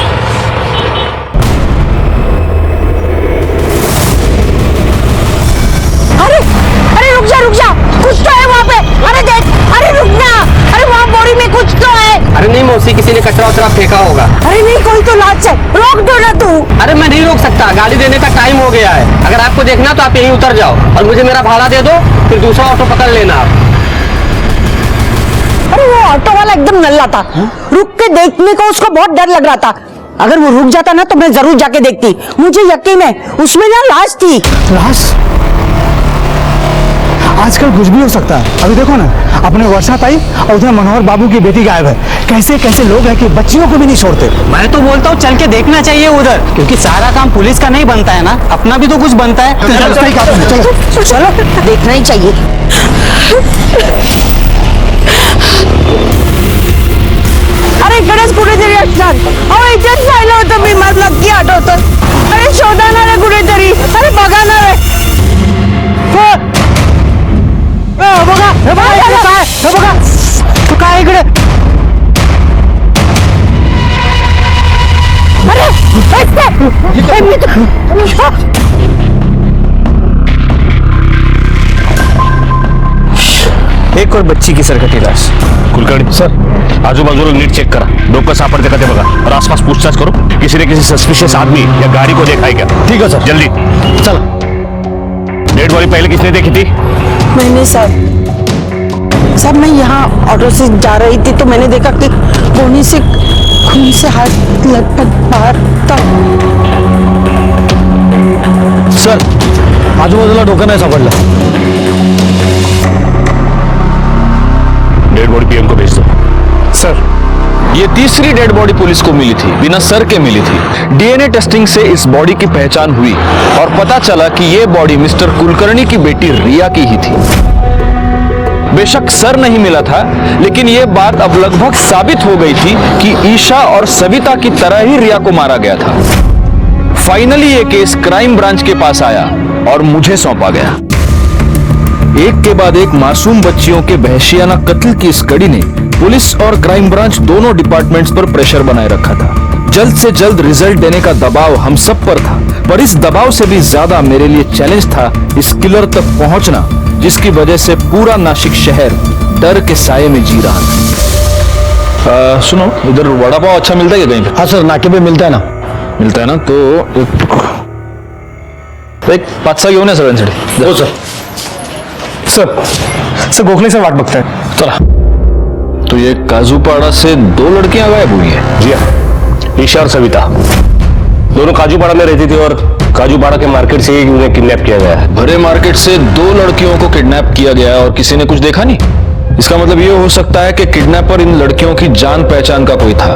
रुक जा, कुछ तो है वहाँ पे। अरे देख, अरे रुकना, अरे वहाँ बोरी में कुछ तो है। अरे नहीं मौसी, किसी ने कचरा वचरा फेंका होगा। अरे नहीं, कोई तो लाच है, रोक दो ना तू। अरे मैं नहीं रोक सकता, गाड़ी देने का टाइम हो गया है। अगर आपको देखना तो आप यहीं उतर जाओ और मुझे मेरा भाड़ा दे दो, फिर दूसरा ऑटो पकड़ लेना आप। अरे वो ऑटो वाला एकदम नल्ला था, रुक के देखने को उसको बहुत डर लग रहा था। अगर वो रुक जाता ना तो मैं जरूर जाके देखती, मुझे यकीन है उसमें ना लाश थी। लाश? आजकल कुछ भी हो सकता है। अभी देखो ना, अपने वर्षा ताई और उधर मनोहर बाबू की बेटी गायब है। कैसे कैसे लोग हैं कि बच्चियों को भी नहीं छोड़ते। मैं तो बोलता हूँ चल के देखना चाहिए उधर, क्योंकि सारा काम पुलिस का नहीं बनता है ना, अपना भी तो कुछ बनता है। चलो देखना ही चाहिए। अरे गणेश कुठेतरी असणार, अहो इथेच राहिलं होतं मी, मला नक्की आठवतं। अरे शोधा ना रे कुठेतरी, अरे बघा ना रे। बघा तू काय इकडे? अरे एक और बच्ची की सरकटी लाश। कुलकर्णी सर, आजूबाजूला नीट चेक करा, डोकं सापडते का ते बघा और आसपास पूछताछ करो, किसी ने किसी सस्पिशियस आदमी या गाड़ी को देखा है क्या? ठीक है सर। जल्दी चल। डेड बॉडी पहले किसने देखी थी? मैंने सर मैं यहाँ ऑटो से जा रही थी तो मैंने देखा कि कोने से खून से हाथ लटपट बाहर था। सर आजूबाजूला डोकं नाही सापडलं। डेड बॉडी पीएम को भेज दो। सर, ये तीसरी डेड बॉडी पुलिस को मिली थी, बिना सर के मिली थी। डीएनए टेस्टिंग से इस बॉडी की पहचान हुई और पता चला कि ये बॉडी मिस्टर कुलकर्णी की बेटी रिया की ही थी। बेशक सर नहीं मिला था, लेकिन यह बात अब लगभग साबित हो गई थी कि ईशा और सविता की तरह ही रिया को मारा गया था। फाइनली ये केस क्राइम ब्रांच के पास आया और मुझे सौंपा गया। एक के बाद एक मासूम बच्चियों के वहशियाना कत्ल की इस कड़ी ने पुलिस और क्राइम ब्रांच दोनों डिपार्टमेंट्स पर प्रेशर बनाए रखा था। जल्द से जल्द रिजल्ट देने का दबाव हम सब पर था, पर इस दबाव से भी ज्यादा मेरे लिए चैलेंज था इस किलर तक पहुंचना, जिसकी वजह से पूरा नासिक शहर डर के साये में जी रहा था। सुनो, इधर वड़ा पाव अच्छा मिलता है क्या कहीं पे? हाँ सर, नाके पे मिलता है ना। मिलता है ना, तो एक 5 घेऊन या सगळ्यांसाठी। हो सर गोखले से वाट बघताय। चला। तो ये काजूपाड़ा से 2 लड़कियां गायब हुई है? जी हाँ, ईशा और सविता दोनों काजूपाड़ा में रहती थी और काजूपाड़ा के मार्केट से ही उन्हें किडनैप किया गया है। भरे मार्केट से 2 लड़कियों को किडनैप किया गया और किसी ने कुछ देखा नहीं? इसका मतलब ये हो सकता है कि किडनैपर इन लड़कियों की जान पहचान का कोई था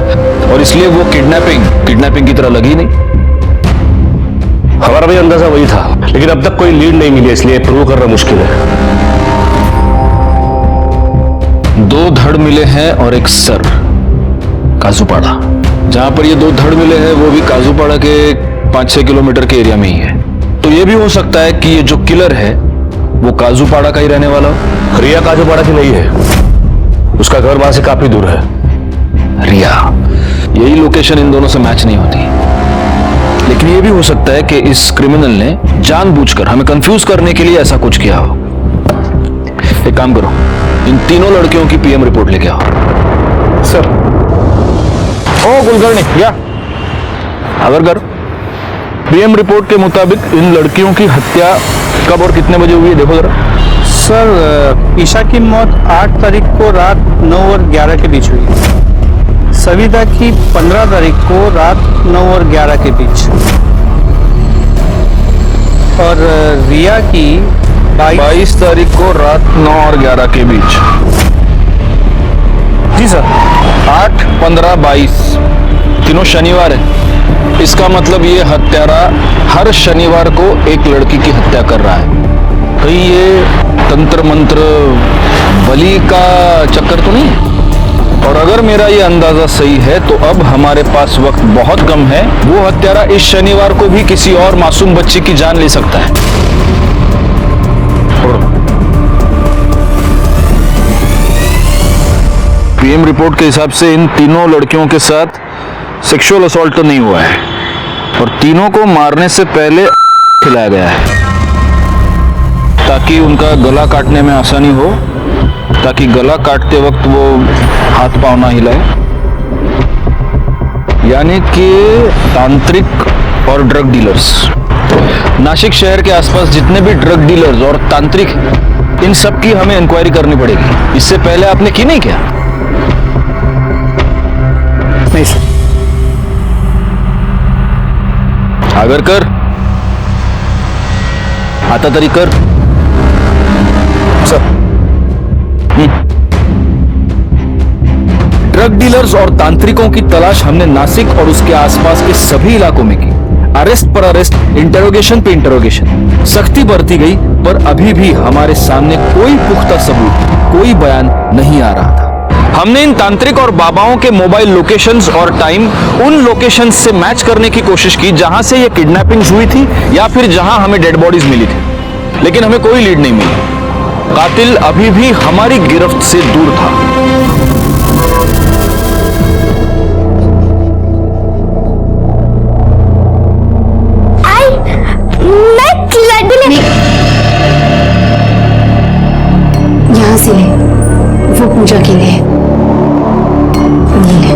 और इसलिए वो किडनैपिंग की तरह लगी नहीं। हमारा भी अंदाजा वही था, लेकिन अब तक कोई लीड नहीं मिली, इसलिए प्रूव करना मुश्किल है। 2 धड़ मिले हैं और एक सर, काजूपाड़ा। जहां पर ये 2 धड़ मिले हैं वो भी काजूपाड़ा के 5-6 किलोमीटर के एरिया में ही है। तो ये भी हो सकता है कि ये जो किलर है वो काजूपाड़ा का ही रहने वाला हो। रिया काजूपाड़ा की नहीं है, उसका घर वहां से काफी दूर है। रिया, यही लोकेशन इन दोनों से मैच नहीं होती। लेकिन ये भी हो सकता है कि इस क्रिमिनल ने जानबूझकर हमें कंफ्यूज करने के लिए ऐसा कुछ किया हो। एक काम करो, इन तीनों लड़कियों की पीएम रिपोर्ट लेके आओ। सर। ओ कुलकर्णी, या अगर पीएम रिपोर्ट के मुताबिक इन लड़कियों की हत्या कब और कितने बजे हुई है, देखो जरा। सर, ईशा की मौत 8 तारीख को रात 9 और 11 के बीच हुई। सविता की 15 तारीख को रात 9 और 11 के बीच, और रिया की 22 तारीख को रात 9 और 11 के बीच। जी सर। 8, 15, 22 तीनों शनिवार है। इसका मतलब ये हत्यारा हर शनिवार को एक लड़की की हत्या कर रहा है। कहीं ये तंत्र मंत्र बलि का चक्कर तो नहीं है? और अगर मेरा ये अंदाजा सही है तो अब हमारे पास वक्त बहुत कम है। वो हत्यारा इस शनिवार को भी किसी और मासूम बच्ची की जान ले सकता है। पीएम रिपोर्ट के हिसाब से इन तीनों लड़कियों के साथ सेक्सुअल असॉल्ट तो नहीं हुआ है और तीनों को मारने से पहले खिलाया गया है ताकि उनका गला काटने में आसानी हो, ताकि गला काटते वक्त वो हाथ पांव ना हिलाए। यानी कि तांत्रिक और ड्रग डीलर्स। नासिक शहर के आसपास जितने भी ड्रग डीलर्स और तांत्रिक, इन सब की हमें इंक्वायरी करनी पड़ेगी। इससे पहले आपने की नहीं क्या? नहीं सर। अगर कर आता तरी कर सर। ड्रग डीलर्स और तांत्रिकों की तलाश हमने नासिक और उसके आसपास के सभी इलाकों में की। अरेस्ट पर अरेस्ट, इंटरोगेशन पे इंटरोगेशन, सख्ती बरती गई, पर अभी भी हमारे सामने कोई पुख्ता सबूत, कोई बयान नहीं आ रहा था। हमने इन तांत्रिक और बाबाओं के मोबाइल लोकेशंस और टाइम उन लोकेशंस से मैच करने की कोशिश की जहां से ये किडनैपिंग्स हुई थी या फिर जहां हमें डेड बॉडीज मिली थी, लेकिन हमें कोई लीड नहीं मिली। कातिल अभी भी हमारी गिरफ्त से दूर था। यहाँ से ले, वो पूजा के लिए ले।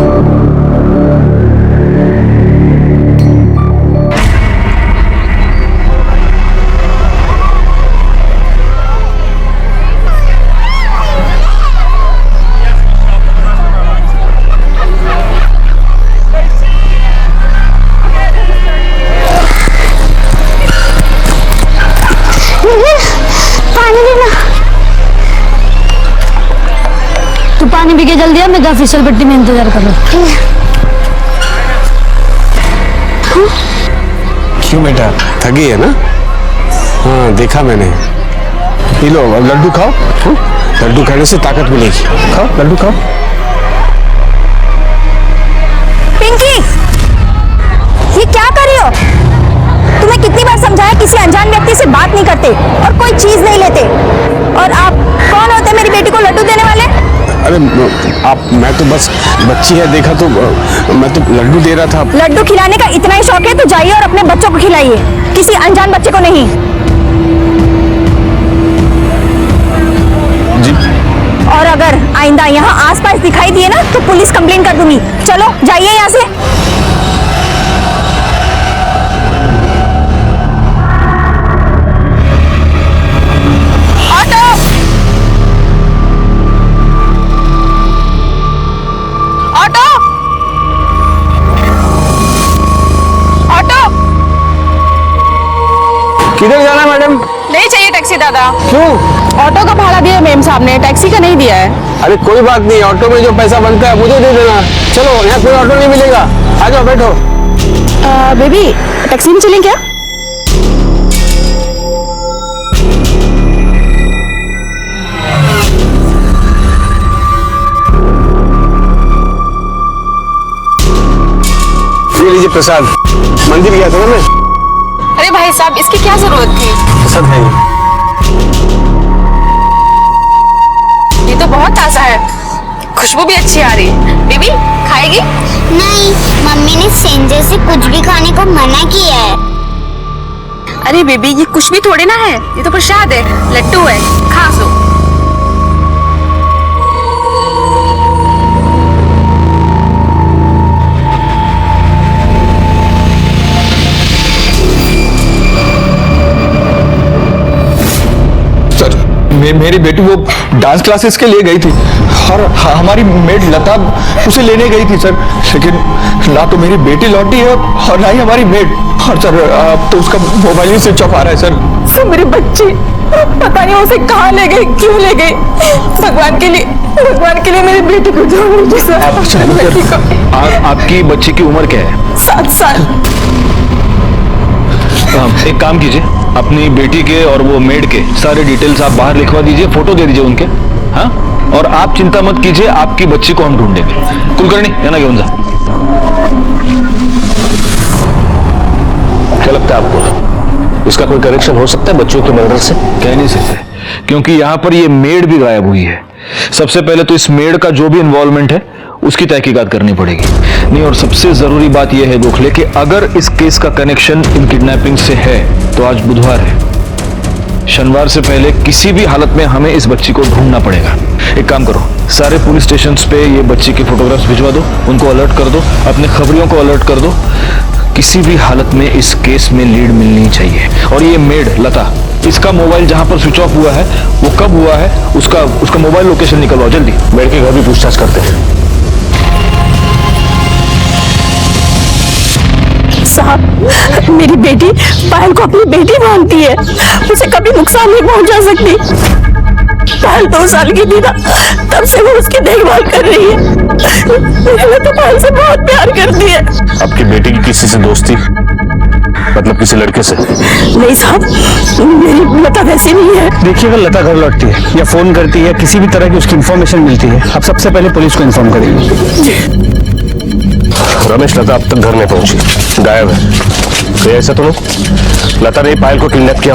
पानी पी के जल्दी आ, मैं जा फिसल पट्टी में इंतजार कर रहा हूँ। क्यों बेटा, थकी है ना? हाँ देखा मैंने। ये लो, अब लड्डू खाओ। लड्डू खाने से ताकत मिलेगी। खाओ लड्डू खाओ। पिंकी, ये क्या कर रही हो? तुम्हें कितनी बार समझाया किसी अनजान व्यक्ति से बात नहीं करते और कोई चीज नहीं लेते। और आप कौन होते मेरी बेटी को लड्डू देने वाले? अरे मैं तो बस बच्ची है देखा तो मैं तो लड्डू दे रहा था। लड्डू खिलाने का इतना ही शौक है तो जाइए और अपने बच्चों को खिलाइए, किसी अनजान बच्चे को नहीं। जी। और अगर आइंदा यहाँ आसपास दिखाई दिए ना तो पुलिस कंप्लेन कर दूंगी। चलो जाइए यहाँ से। किधर जाना है मैडम? नहीं चाहिए टैक्सी दादा। क्यों? ऑटो का भाड़ा दिया मेम साहब ने, टैक्सी का नहीं दिया है। अरे कोई बात नहीं, ऑटो में जो पैसा बनता है मुझे दे देना। चलो यहाँ कोई ऑटो नहीं मिलेगा, आ जाओ बैठो। बेबी टैक्सी में चलें क्या? ये लीजिए प्रसाद, मंदिर गया था ना मैं। अरे भाई साहब इसकी क्या जरूरत थी? प्रसाद है ये तो बहुत ताजा है, खुशबू भी अच्छी आ रही है। बेबी खाएगी? नहीं, मम्मी ने सेंजे से कुछ भी खाने को मना किया है। अरे बेबी ये कुछ भी थोड़े ना है, ये तो प्रसाद है, लड्डू है, खा लो। मेरी बेटी वो डांस क्लासेस के लिए गई थी और हमारी मेड लता उसे लेने गई थी सर, लेकिन ना तो मेरी बेटी लौटी है और ना ही हमारी मेड। और सर अब तो उसका मोबाइल ही स्विच ऑफ आ रहा है सर। सर मेरी बच्ची पता नहीं उसे कहाँ ले गई, क्यों ले गई। भगवान के लिए मेरी बेटी को छोड़ दीजिए सर। आपकी बच्ची की उम्र क्या है? 7 साल। एक काम कीजिए, अपनी बेटी के और वो मेड के सारे डिटेल्स आप बाहर लिखवा दीजिए, फोटो दे दीजिए उनके। हाँ, और आप चिंता मत कीजिए, आपकी बच्ची को हम ढूंढेंगे। कुलकर्णी या ना घेऊन जा। क्या लगता है आपको, इसका कोई कनेक्शन हो सकता है बच्चों के मर्डर से? कह नहीं सकते, क्योंकि यहां पर ये मेड भी गायब हुई है। सबसे पहले तो इस मेड का जो भी इन्वॉल्वमेंट है उसकी तहकीकात करनी पड़ेगी। नहीं, और सबसे जरूरी बात यह है गोखले कि अगर इस केस का कनेक्शन इन किडनैपिंग से है तो आज बुधवार है, शनिवार से पहले किसी भी हालत में हमें इस बच्ची को ढूंढना पड़ेगा। एक काम करो, सारे पुलिस स्टेशन पे ये बच्ची की फोटोग्राफ्स भिजवा दो, उनको अलर्ट कर दो, अपने खबरियों को अलर्ट कर दो। किसी भी हालत में इस केस में लीड मिलनी चाहिए। और ये मेड लता, इसका मोबाइल जहां पर स्विच ऑफ हुआ है वो कब हुआ है, उसका मोबाइल लोकेशन निकलवाओ जल्दी। मेड के घर भी पूछताछ करते हैं। साहब मेरी बेटी पायल को अपनी बेटी मानती है, उसे कभी नुकसान नहीं पहुंचा सकती। पायल 2 साल की थी ना, तब से वो उसकी देखभाल कर रही है। मैं तो पायल से बहुत प्यार करती है। आपकी बेटी की किसी से दोस्ती, मतलब किसी लड़के से? नहीं साहब, मेरी लता वैसी नहीं है। देखिए अगर लता घर लौटती है या फोन करती है, किसी भी तरह की उसकी इन्फॉर्मेशन मिलती है, आप सबसे पहले पुलिस को इन्फॉर्म करेंगे। रमेश, लता अब तक घर नहीं पहुंची, गायब है। तो ऐसा तो लता ने पायल को किडनैप किया।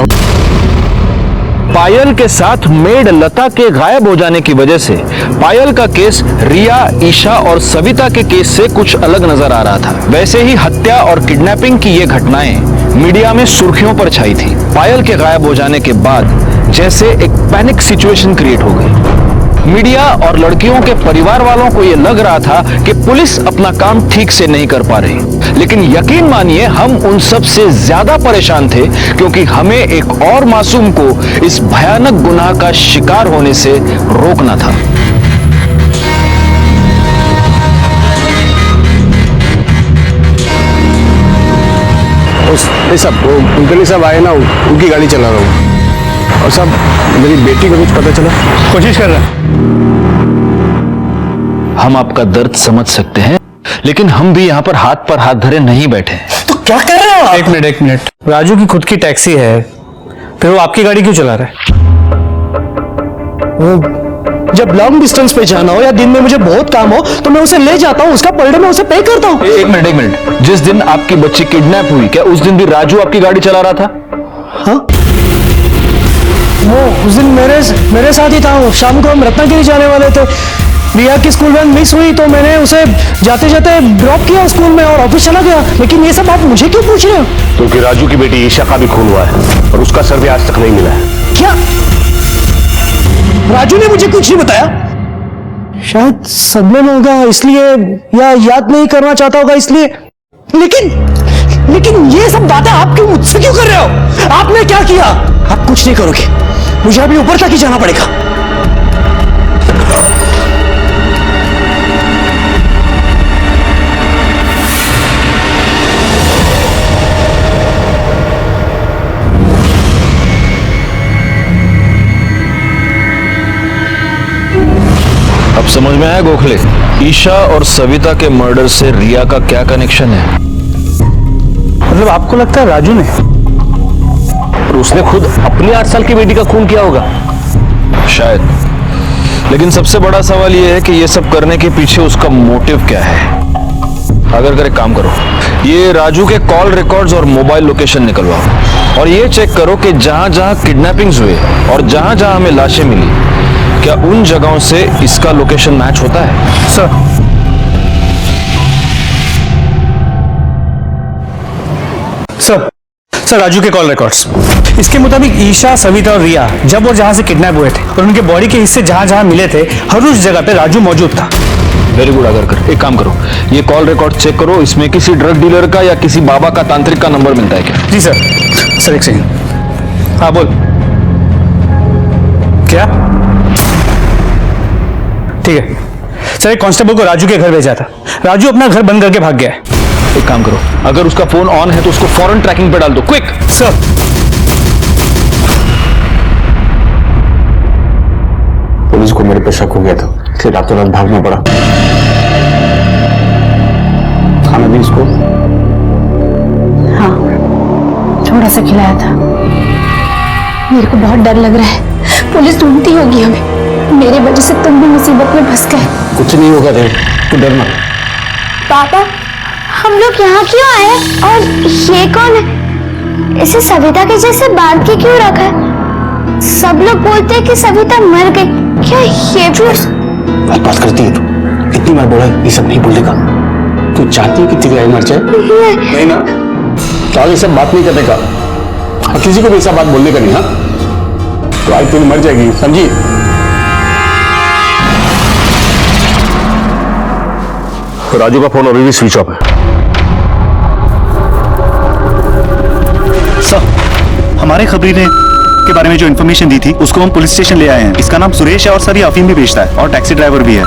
पायल के साथ मेड लता के गायब हो जाने की वजह से पायल का केस रिया, ईशा और सविता के केस से कुछ अलग नजर आ रहा था। वैसे ही हत्या और किडनैपिंग की ये घटनाएं मीडिया में सुर्खियों पर छाई थी। पायल के गायब हो जाने के बाद जैसे एक पैनिक सिचुएशन क्रिएट हो गई। मीडिया और लड़कियों के परिवार वालों को यह लग रहा था कि पुलिस अपना काम ठीक से नहीं कर पा रही, लेकिन यकीन मानिए हम उन सब से ज्यादा परेशान थे, क्योंकि हमें एक और मासूम को इस भयानक गुनाह का शिकार होने से रोकना था। कुलकर्णी साहब आए ना, उनकी गाड़ी चला रहा हूँ। और साहब मेरी बेटी को कुछ पता चला? कोशिश कर रहा है। हम आपका दर्द समझ सकते हैं, लेकिन हम भी यहाँ पर हाथ धरे नहीं बैठे। तो क्या कर रहे हो? एक मिनट, राजू की खुद की टैक्सी है, फिर वो आपकी गाड़ी क्यों चला रहा है? जब लॉन्ग डिस्टेंस पे जाना हो या दिन में मुझे बहुत काम हो तो मैं उसे ले जाता हूँ, उसका पर डे मैं उसे पे करता हूँ। एक मिनट, जिस दिन आपकी बच्ची किडनैप हुई, क्या उस दिन भी राजू आपकी गाड़ी चला रहा था? हाँ, वो उस दिन मेरे साथ ही था। शाम को हम रत्नागिरी जाने वाले थे। रिया की स्कूल वैन मिस हुई तो मैंने उसे जाते जाते ड्रॉप किया स्कूल में और ऑफिस चला गया। लेकिन ये सब आप मुझे क्यों पूछ रहे हो? क्योंकि राजू की बेटी ईशा का भी खून हुआ है और उसका सर भी आज तक नहीं मिला है। क्या राजू ने मुझे कुछ नहीं बताया? शायद सदमे में होगा इसलिए, या याद नहीं करना चाहता होगा इसलिए। लेकिन ये सब बातें आप क्यों मुझसे क्यों कर रहे हो? आपने क्या किया? आप कुछ नहीं करोगे, मुझे अभी ऊपर तक ही जाना पड़ेगा। अब समझ में आया गोखले, ईशा और सविता के मर्डर से रिया का क्या कनेक्शन है? मतलब आपको लगता है राजू ने? और उसने खुद अपनी 8 साल की बेटी का खून किया होगा शायद। लेकिन सबसे बड़ा सवाल यह है कि यह सब करने के पीछे उसका मोटिव क्या है। अगर एक काम करो, ये राजू के कॉल रिकॉर्ड्स और मोबाइल लोकेशन निकलवाओ और ये चेक करो कि जहां जहां किडनैपिंग्स हुए और जहां जहां हमें लाशें मिली, क्या उन जगहों से इसका लोकेशन मैच होता है? सर राजू के कॉल रिकॉर्ड्स, इसके मुताबिक ईशा, सविता और रिया जब और जहां से किडनैप हुए थे और उनके बॉडी के हिस्से जहां जहां मिले थे, हर उस जगह पे राजू मौजूद था। Very good. अगर एक काम करो, ये कॉल रिकॉर्ड चेक करो, इसमें किसी ड्रग डीलर का या किसी बाबा का तांत्रिक का नंबर मिलता है क्या? जी सर एक सेकंड। हाँ बोल। क्या? ठीक है सर, एक कांस्टेबल को राजू के घर भेजा था। राजू अपना घर बंद करके भाग गया है। एक काम करो, अगर उसका फोन ऑन है तो उसको फौरन ट्रैकिंग पे डाल दो, क्विक। सर पुलिस को मेरे पे शक हो गया था, इसलिए रातों रात भागना पड़ा। खाना भी इसको? हाँ, थोड़ा सा खिलाया था। मेरे को बहुत डर लग रहा है, पुलिस ढूंढती होगी हमें। मेरे वजह से तुम भी मुसीबत में फंस गए। कुछ नहीं होगा रे, तू डर मत। पापा, हम लोग यहाँ क्यों आए और ये कौन है? इसे सविता के जैसे बांध के क्यों रखा है? सब लोग बोलते हैं कि सविता मर गई, क्या ये भी? बात करती है तू, इतनी बार बोला ये सब नहीं बोलेगा। तू चाहती है कि तेरी आई मर जाए? नहीं ना, तो आगे सब बात नहीं करने का और किसी को भी ऐसा बात बोलने का नहीं। हाँ, तो आई तेरी मर जाएगी, समझी? राजू का फोन अभी भी स्विच ऑफ है। सर, हमारे खबरी ने के बारे में जो इन्फॉर्मेशन दी थी उसको हम पुलिस स्टेशन ले आए हैं। इसका नाम सुरेश है और सर ये अफीम भी बेचता है और टैक्सी ड्राइवर भी है।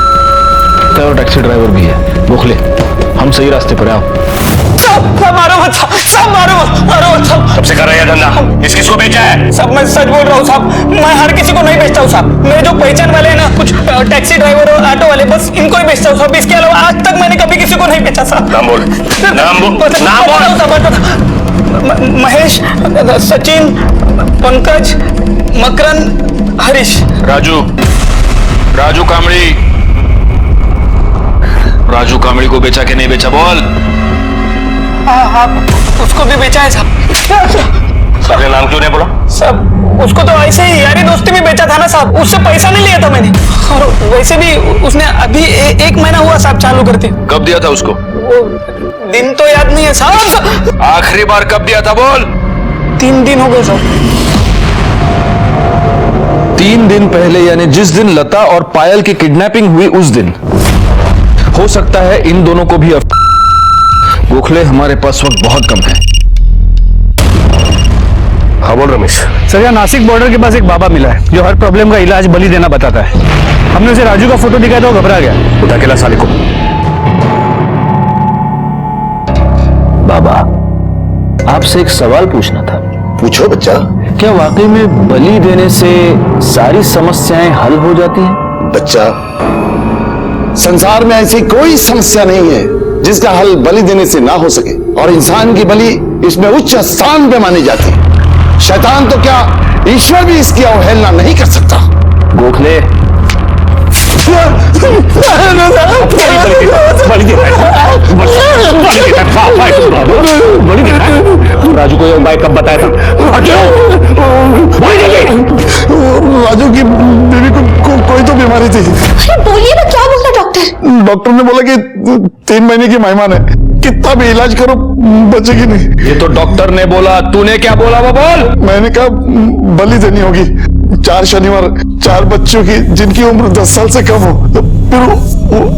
तो टैक्सी ड्राइवर भी है। गोखले, हम सही रास्ते पर आओ। मारो मत साहब, मारो मत साहब। कब से कर रहे हैं धंधा? किस किस को बेचा है? साहब मैं सच बोल रहा हूँ साहब, मैं हर किसी को नहीं बेचता हूँ साहब। मेरे जो पहचान वाले हैं ना, कुछ टैक्सी ड्राइवर और ऑटो वाले, बस इनको ही बेचता हूँ साहब। इसके अलावा आज तक मैंने कभी किसी को नहीं बेचा साहब। नाम बोल, नाम बोल। महेश, सचिन, पंकज, मकरन, हरीश। राजू कामड़ी को बेचा कि नहीं बेचा, बोल। हाँ, उसको भी बेचा है साहब। अपने नाम क्यों नहीं बोला? साहब उसको तो ऐसे ही यारी दोस्ती में बेचा था ना साहब, उससे पैसा नहीं लिया था मैंने। और वैसे भी उसने अभी 1 महीना हुआ साहब चालू करते। कब दिया था उसको? वो दिन तो याद नहीं है साहब। आखिरी बार कब दिया था, बोल। 3 दिन हो गए साहब। 3 दिन पहले, यानी जिस दिन लता और पायल की किडनैपिंग हुई उस दिन। हो सकता है इन दोनों को भी। गोखले, हमारे पास वक्त बहुत कम है। हाँ बोल रमेश। सर यहाँ नासिक बॉर्डर के पास एक बाबा मिला है जो हर प्रॉब्लम का इलाज बलि देना बताता है। हमने उसे राजू का फोटो दिखाया तो वो घबरा गया। उठा के ला साले को। बाबा, आपसे एक सवाल पूछना था। पूछो बच्चा। क्या वाकई में बलि देने से सारी समस्याएं हल हो जाती हैं? बच्चा, संसार में ऐसी कोई समस्या नहीं है जिसका हल बलि देने से ना हो सके, और इंसान की बलि इसमें उच्च स्थान पे मानी जाती है। शैतान तो क्या, ईश्वर भी इसकी अवहेलना नहीं कर सकता। गोखले, राजू को ये उपाय कब बताया था? राजू की बीवी को कोई तो बीमारी थी। बोलिए ना, क्या बोलता डॉक्टर? डॉक्टर ने बोला कि 3 महीने की मेहमान है, कितना भी इलाज करो बचेगी नहीं। ये तो डॉक्टर ने बोला, तूने क्या बोला वो बोल? मैंने कहा बलि देनी होगी 4 शनिवार 4 बच्चों की जिनकी उम्र 10 साल से कम हो, तो फिर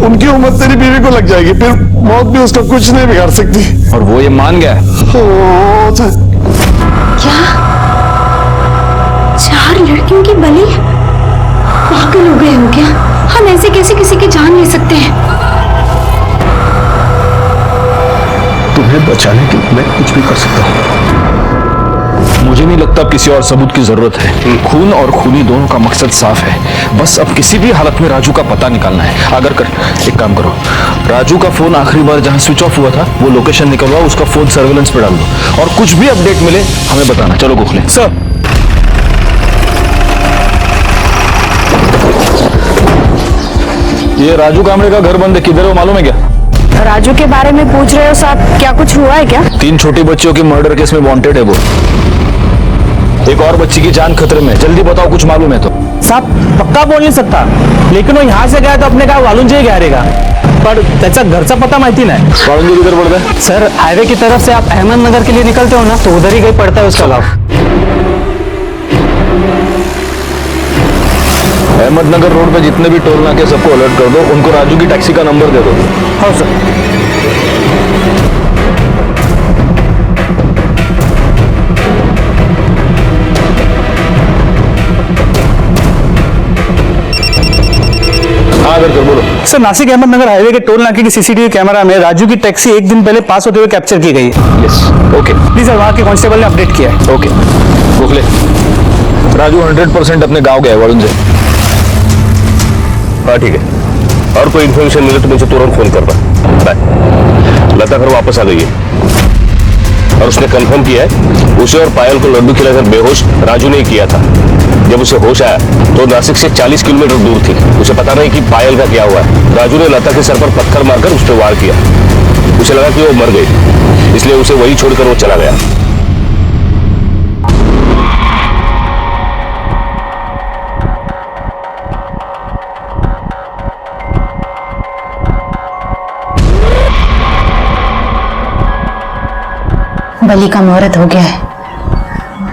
उनकी उम्र तेरी बीवी को लग जाएगी, फिर मौत भी उसका कुछ नहीं बिगाड़ सकती। और वो ये मान गया? क्या 4 लड़कियों की बलि? पागल हो गए हो क्या? हम ऐसे कैसे किसी की जान ले सकते हैं? तुम्हें बचाने के लिए मैं कुछ भी कर सकता हूँ। मुझे नहीं लगता अब किसी और सबूत की जरूरत है। खून और खूनी दोनों का मकसद साफ है, बस अब किसी भी हालत में राजू का पता निकालना है। अगर कर एक काम करो, राजू का फोन आखिरी बार जहां स्विच ऑफ हुआ था वो लोकेशन निकलवाओ, उसका फोन सर्वेलेंस पे डाल दो, और कुछ भी अपडेट मिले हमें बताना। चलो गोखले। सर, ये राजू कामड़े का घर बंद है, किधर है वो मालूम है क्या? राजू के बारे में पूछ रहे हो साहब, क्या कुछ हुआ है क्या? 3 छोटी बच्चियों के मर्डर केस में वांटेड है वो। एक और बच्ची की जान खतरे में, जल्दी बताओ कुछ मालूम है तो। साहब पक्का बोल नहीं सकता, लेकिन वो यहाँ से गया तो अपने काय वालुंजे गया रहेगा, पण त्याचा घरचा पता माहिती नाही। वालुंजे किधर पड़ता है? सर हाईवे की तरफ से आप अहमदनगर के लिए निकलते हो ना, तो उधर ही कहीं पड़ता है उसका गाँव। अहमदनगर रोड पे जितने भी टोल नाके सबको अलर्ट कर दो, उनको राजू की टैक्सी का नंबर दे दो। हाँ सर। हाँ कर बोलो। सर नासिक अहमदनगर हाईवे के टोल नाके की सीसीटीवी कैमरा में राजू की टैक्सी 1 दिन पहले पास होते हुए कैप्चर की गई है। Yes, okay. प्लीज सर, वहाँ के कांस्टेबल ने अपडेट किया है। ओके गोखले, राजू 100% अपने गांव गया है वालुंजे। हाँ ठीक है, और कोई इन्फॉर्मेशन मिले तो मुझे तुरंत फोन करना। बाय। लता घर वापस आ गई है और उसने कंफर्म किया है उसे और पायल को लड्डू खिलाकर बेहोश राजू ने किया था। जब उसे होश आया तो नासिक से 40 किलोमीटर दूर थी। उसे पता नहीं कि पायल का क्या हुआ है। राजू ने लता के सर पर पत्थर मारकर उस पर वार किया। उसे लगा कि वो मर गई, इसलिए उसे वही छोड़कर वो चला गया। बलि का मुहूर्त हो गया है,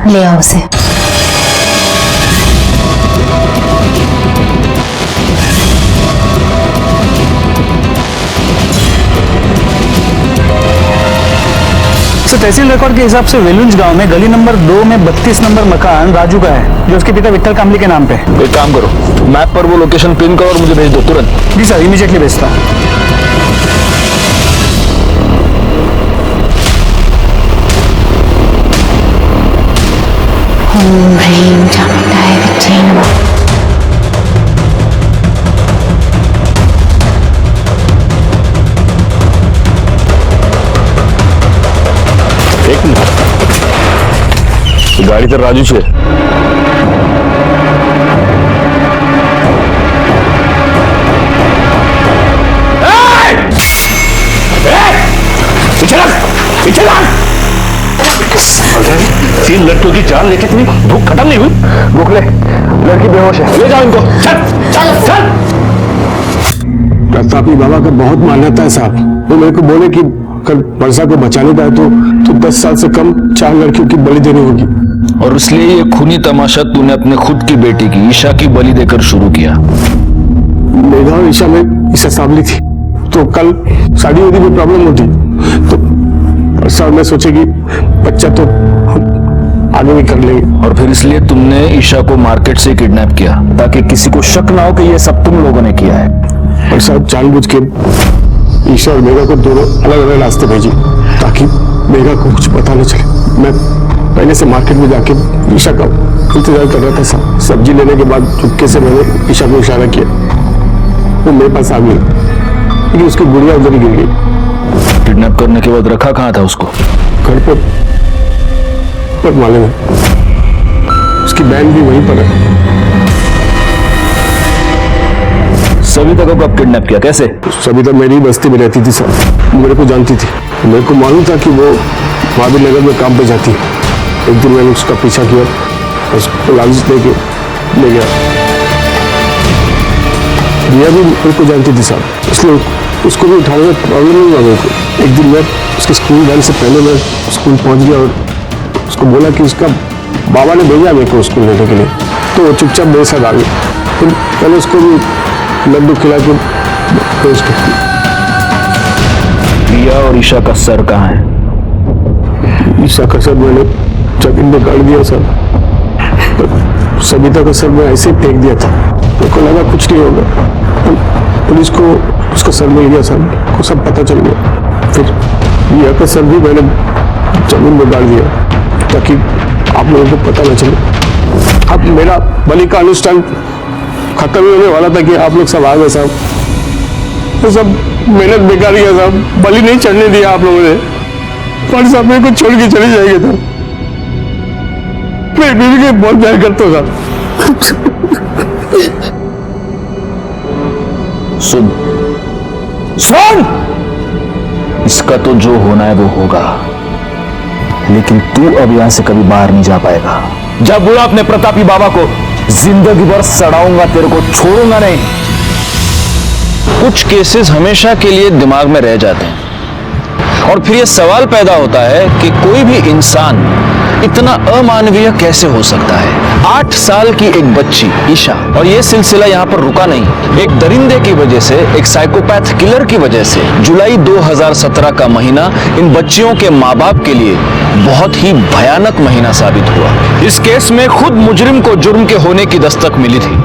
ले आओ उसे। सर तहसील रिकॉर्ड के हिसाब से वेलुंज गांव में गली नंबर 2 में 32 नंबर मकान राजू का है, जो उसके पिता विठल कामली के नाम पे। एक काम करो, मैप पर वो लोकेशन पिन करो और मुझे भेज दो तुरंत। जी सर, इमीडिएटली भेजता हूँ। एक मिनट, गाड़ी तो राजू છે। पीछे लग। 3 लड़कियों की जान लेके तुम्हें भूख खत्म नहीं हुई? गोखले, लड़की बेहोश है, ले जाओ इनको। चल चल चल। प्रतापी बाबा का बहुत मान्यता है साहब। वो मेरे को बोले कि अगर वर्षा को बचाने का है तो 10 साल से कम 4 लड़कियों की बलि देनी होगी। और इसलिए ये खूनी तमाशा तूने अपने खुद की बेटी की ईशा की बलि देकर शुरू किया। मेघा और ईशा में ईशा सावली थी, तो कल शादी होती में प्रॉब्लम होती, तो वर्षा और मैं सोचे कि बच्चा तो हम आगे भी कर लेंगे। और फिर इसलिए तुमने ईशा को मार्केट से किडनैप किया ताकि किसी को शक ना हो कि ये सब तुम लोगों ने किया है। और साहब जानबूझ के ईशा और मेघा को दोनों अलग अलग रास्ते भेजी ताकि मेघा को कुछ पता न चले। मैं पहले से मार्केट में जाके ईशा का इंतजार कर रहा था। सब्जी लेने के बाद चुपके से मैंने ईशा को इशारा किया, वो मेरे पास आ गई, लेकिन उसकी गुड़िया उधर ही गिर गई। किडनैप करने के बाद रखा कहाँ था उसको? घर पर मालूम है, उसकी बहन भी वहीं पर है। सविता को कब किडनैप किया, कैसे? सविता मेरी बस्ती में रहती थी सर, मेरे को जानती थी। मेरे को मालूम था कि वो महावीर नगर में काम पे जाती है। एक दिन मैंने उसका पीछा किया, उसको लालच देके ले गया। रिया भी मेरे को जानती थी सर, इसलिए उसको भी उठाने में प्रॉब्लम नहीं हुआ मेरे को। एक दिन मैं उसके स्कूल जाने से पहले मैं स्कूल पहुंच गया और उसको बोला कि उसका बाबा ने भेजा मेरे को स्कूल लेने के लिए, तो वो चुपचाप मेरे साथ आ गई। फिर मैंने उसको भी लड्डू खिला के भेज कर। रिया और ईशा का सर कहाँ है? ईशा का सर मैंने जमीन में गाड़ दिया सर, तो सविता का सर मैं ऐसे ही फेंक दिया था। मेरे को लगा कुछ नहीं होगा, पुलिस को उसका सर मिल गया सर को, सब पता चल गया। फिर रिया का सर भी मैंने जमीन में गाड़ दिया ताकि आप लोगों को पता न चले। अब मेरा बलि का अनुष्ठान खत्म ही होने वाला था कि आप लोग सब आ गए साहब, तो सब मेहनत बेकार किया साहब, बलि नहीं चढ़ने दिया आप लोगों ने। पर साहब मेरे को छोड़ के चले जाएंगे था, मेरी बीवी के बहुत प्यार करता हूँ साहब। सुन, इसका तो जो होना है वो होगा, लेकिन तू अब यहां से कभी बाहर नहीं जा पाएगा। जब बुला अपने प्रतापी बाबा को, जिंदगी भर सड़ाऊंगा, तेरे को छोड़ूंगा नहीं। कुछ केसेस हमेशा के लिए दिमाग में रह जाते हैं और फिर यह सवाल पैदा होता है कि कोई भी इंसान इतना अमानवीय कैसे हो सकता है। 8 साल की एक बच्ची ईशा, और यह सिलसिला यहां पर रुका नहीं। एक दरिंदे की वजह से, एक साइकोपैथ किलर की वजह से जुलाई 2017 का महीना इन बच्चियों के माँ बाप के लिए बहुत ही भयानक महीना साबित हुआ। इस केस में खुद मुजरिम को जुर्म के होने की दस्तक मिली थी।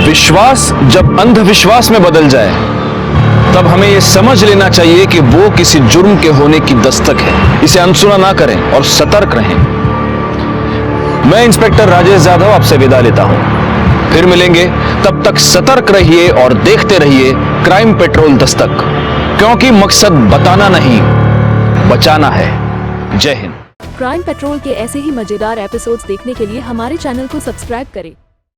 विश्वास जब अंधविश्वास में बदल जाए तब हमें यह समझ लेना चाहिए कि वो किसी जुर्म के होने की दस्तक है। इसे अनसुना ना करें और सतर्क रहें। मैं इंस्पेक्टर राजेश जाधव आपसे विदा लेता हूं। फिर मिलेंगे, तब तक सतर्क रहिए और देखते रहिए क्राइम पेट्रोल दस्तक, क्योंकि मकसद बताना नहीं, बचाना है। जय हिंद। क्राइम पेट्रोल के ऐसे ही मजेदार एपिसोड्स देखने के लिए हमारे चैनल को सब्सक्राइब करें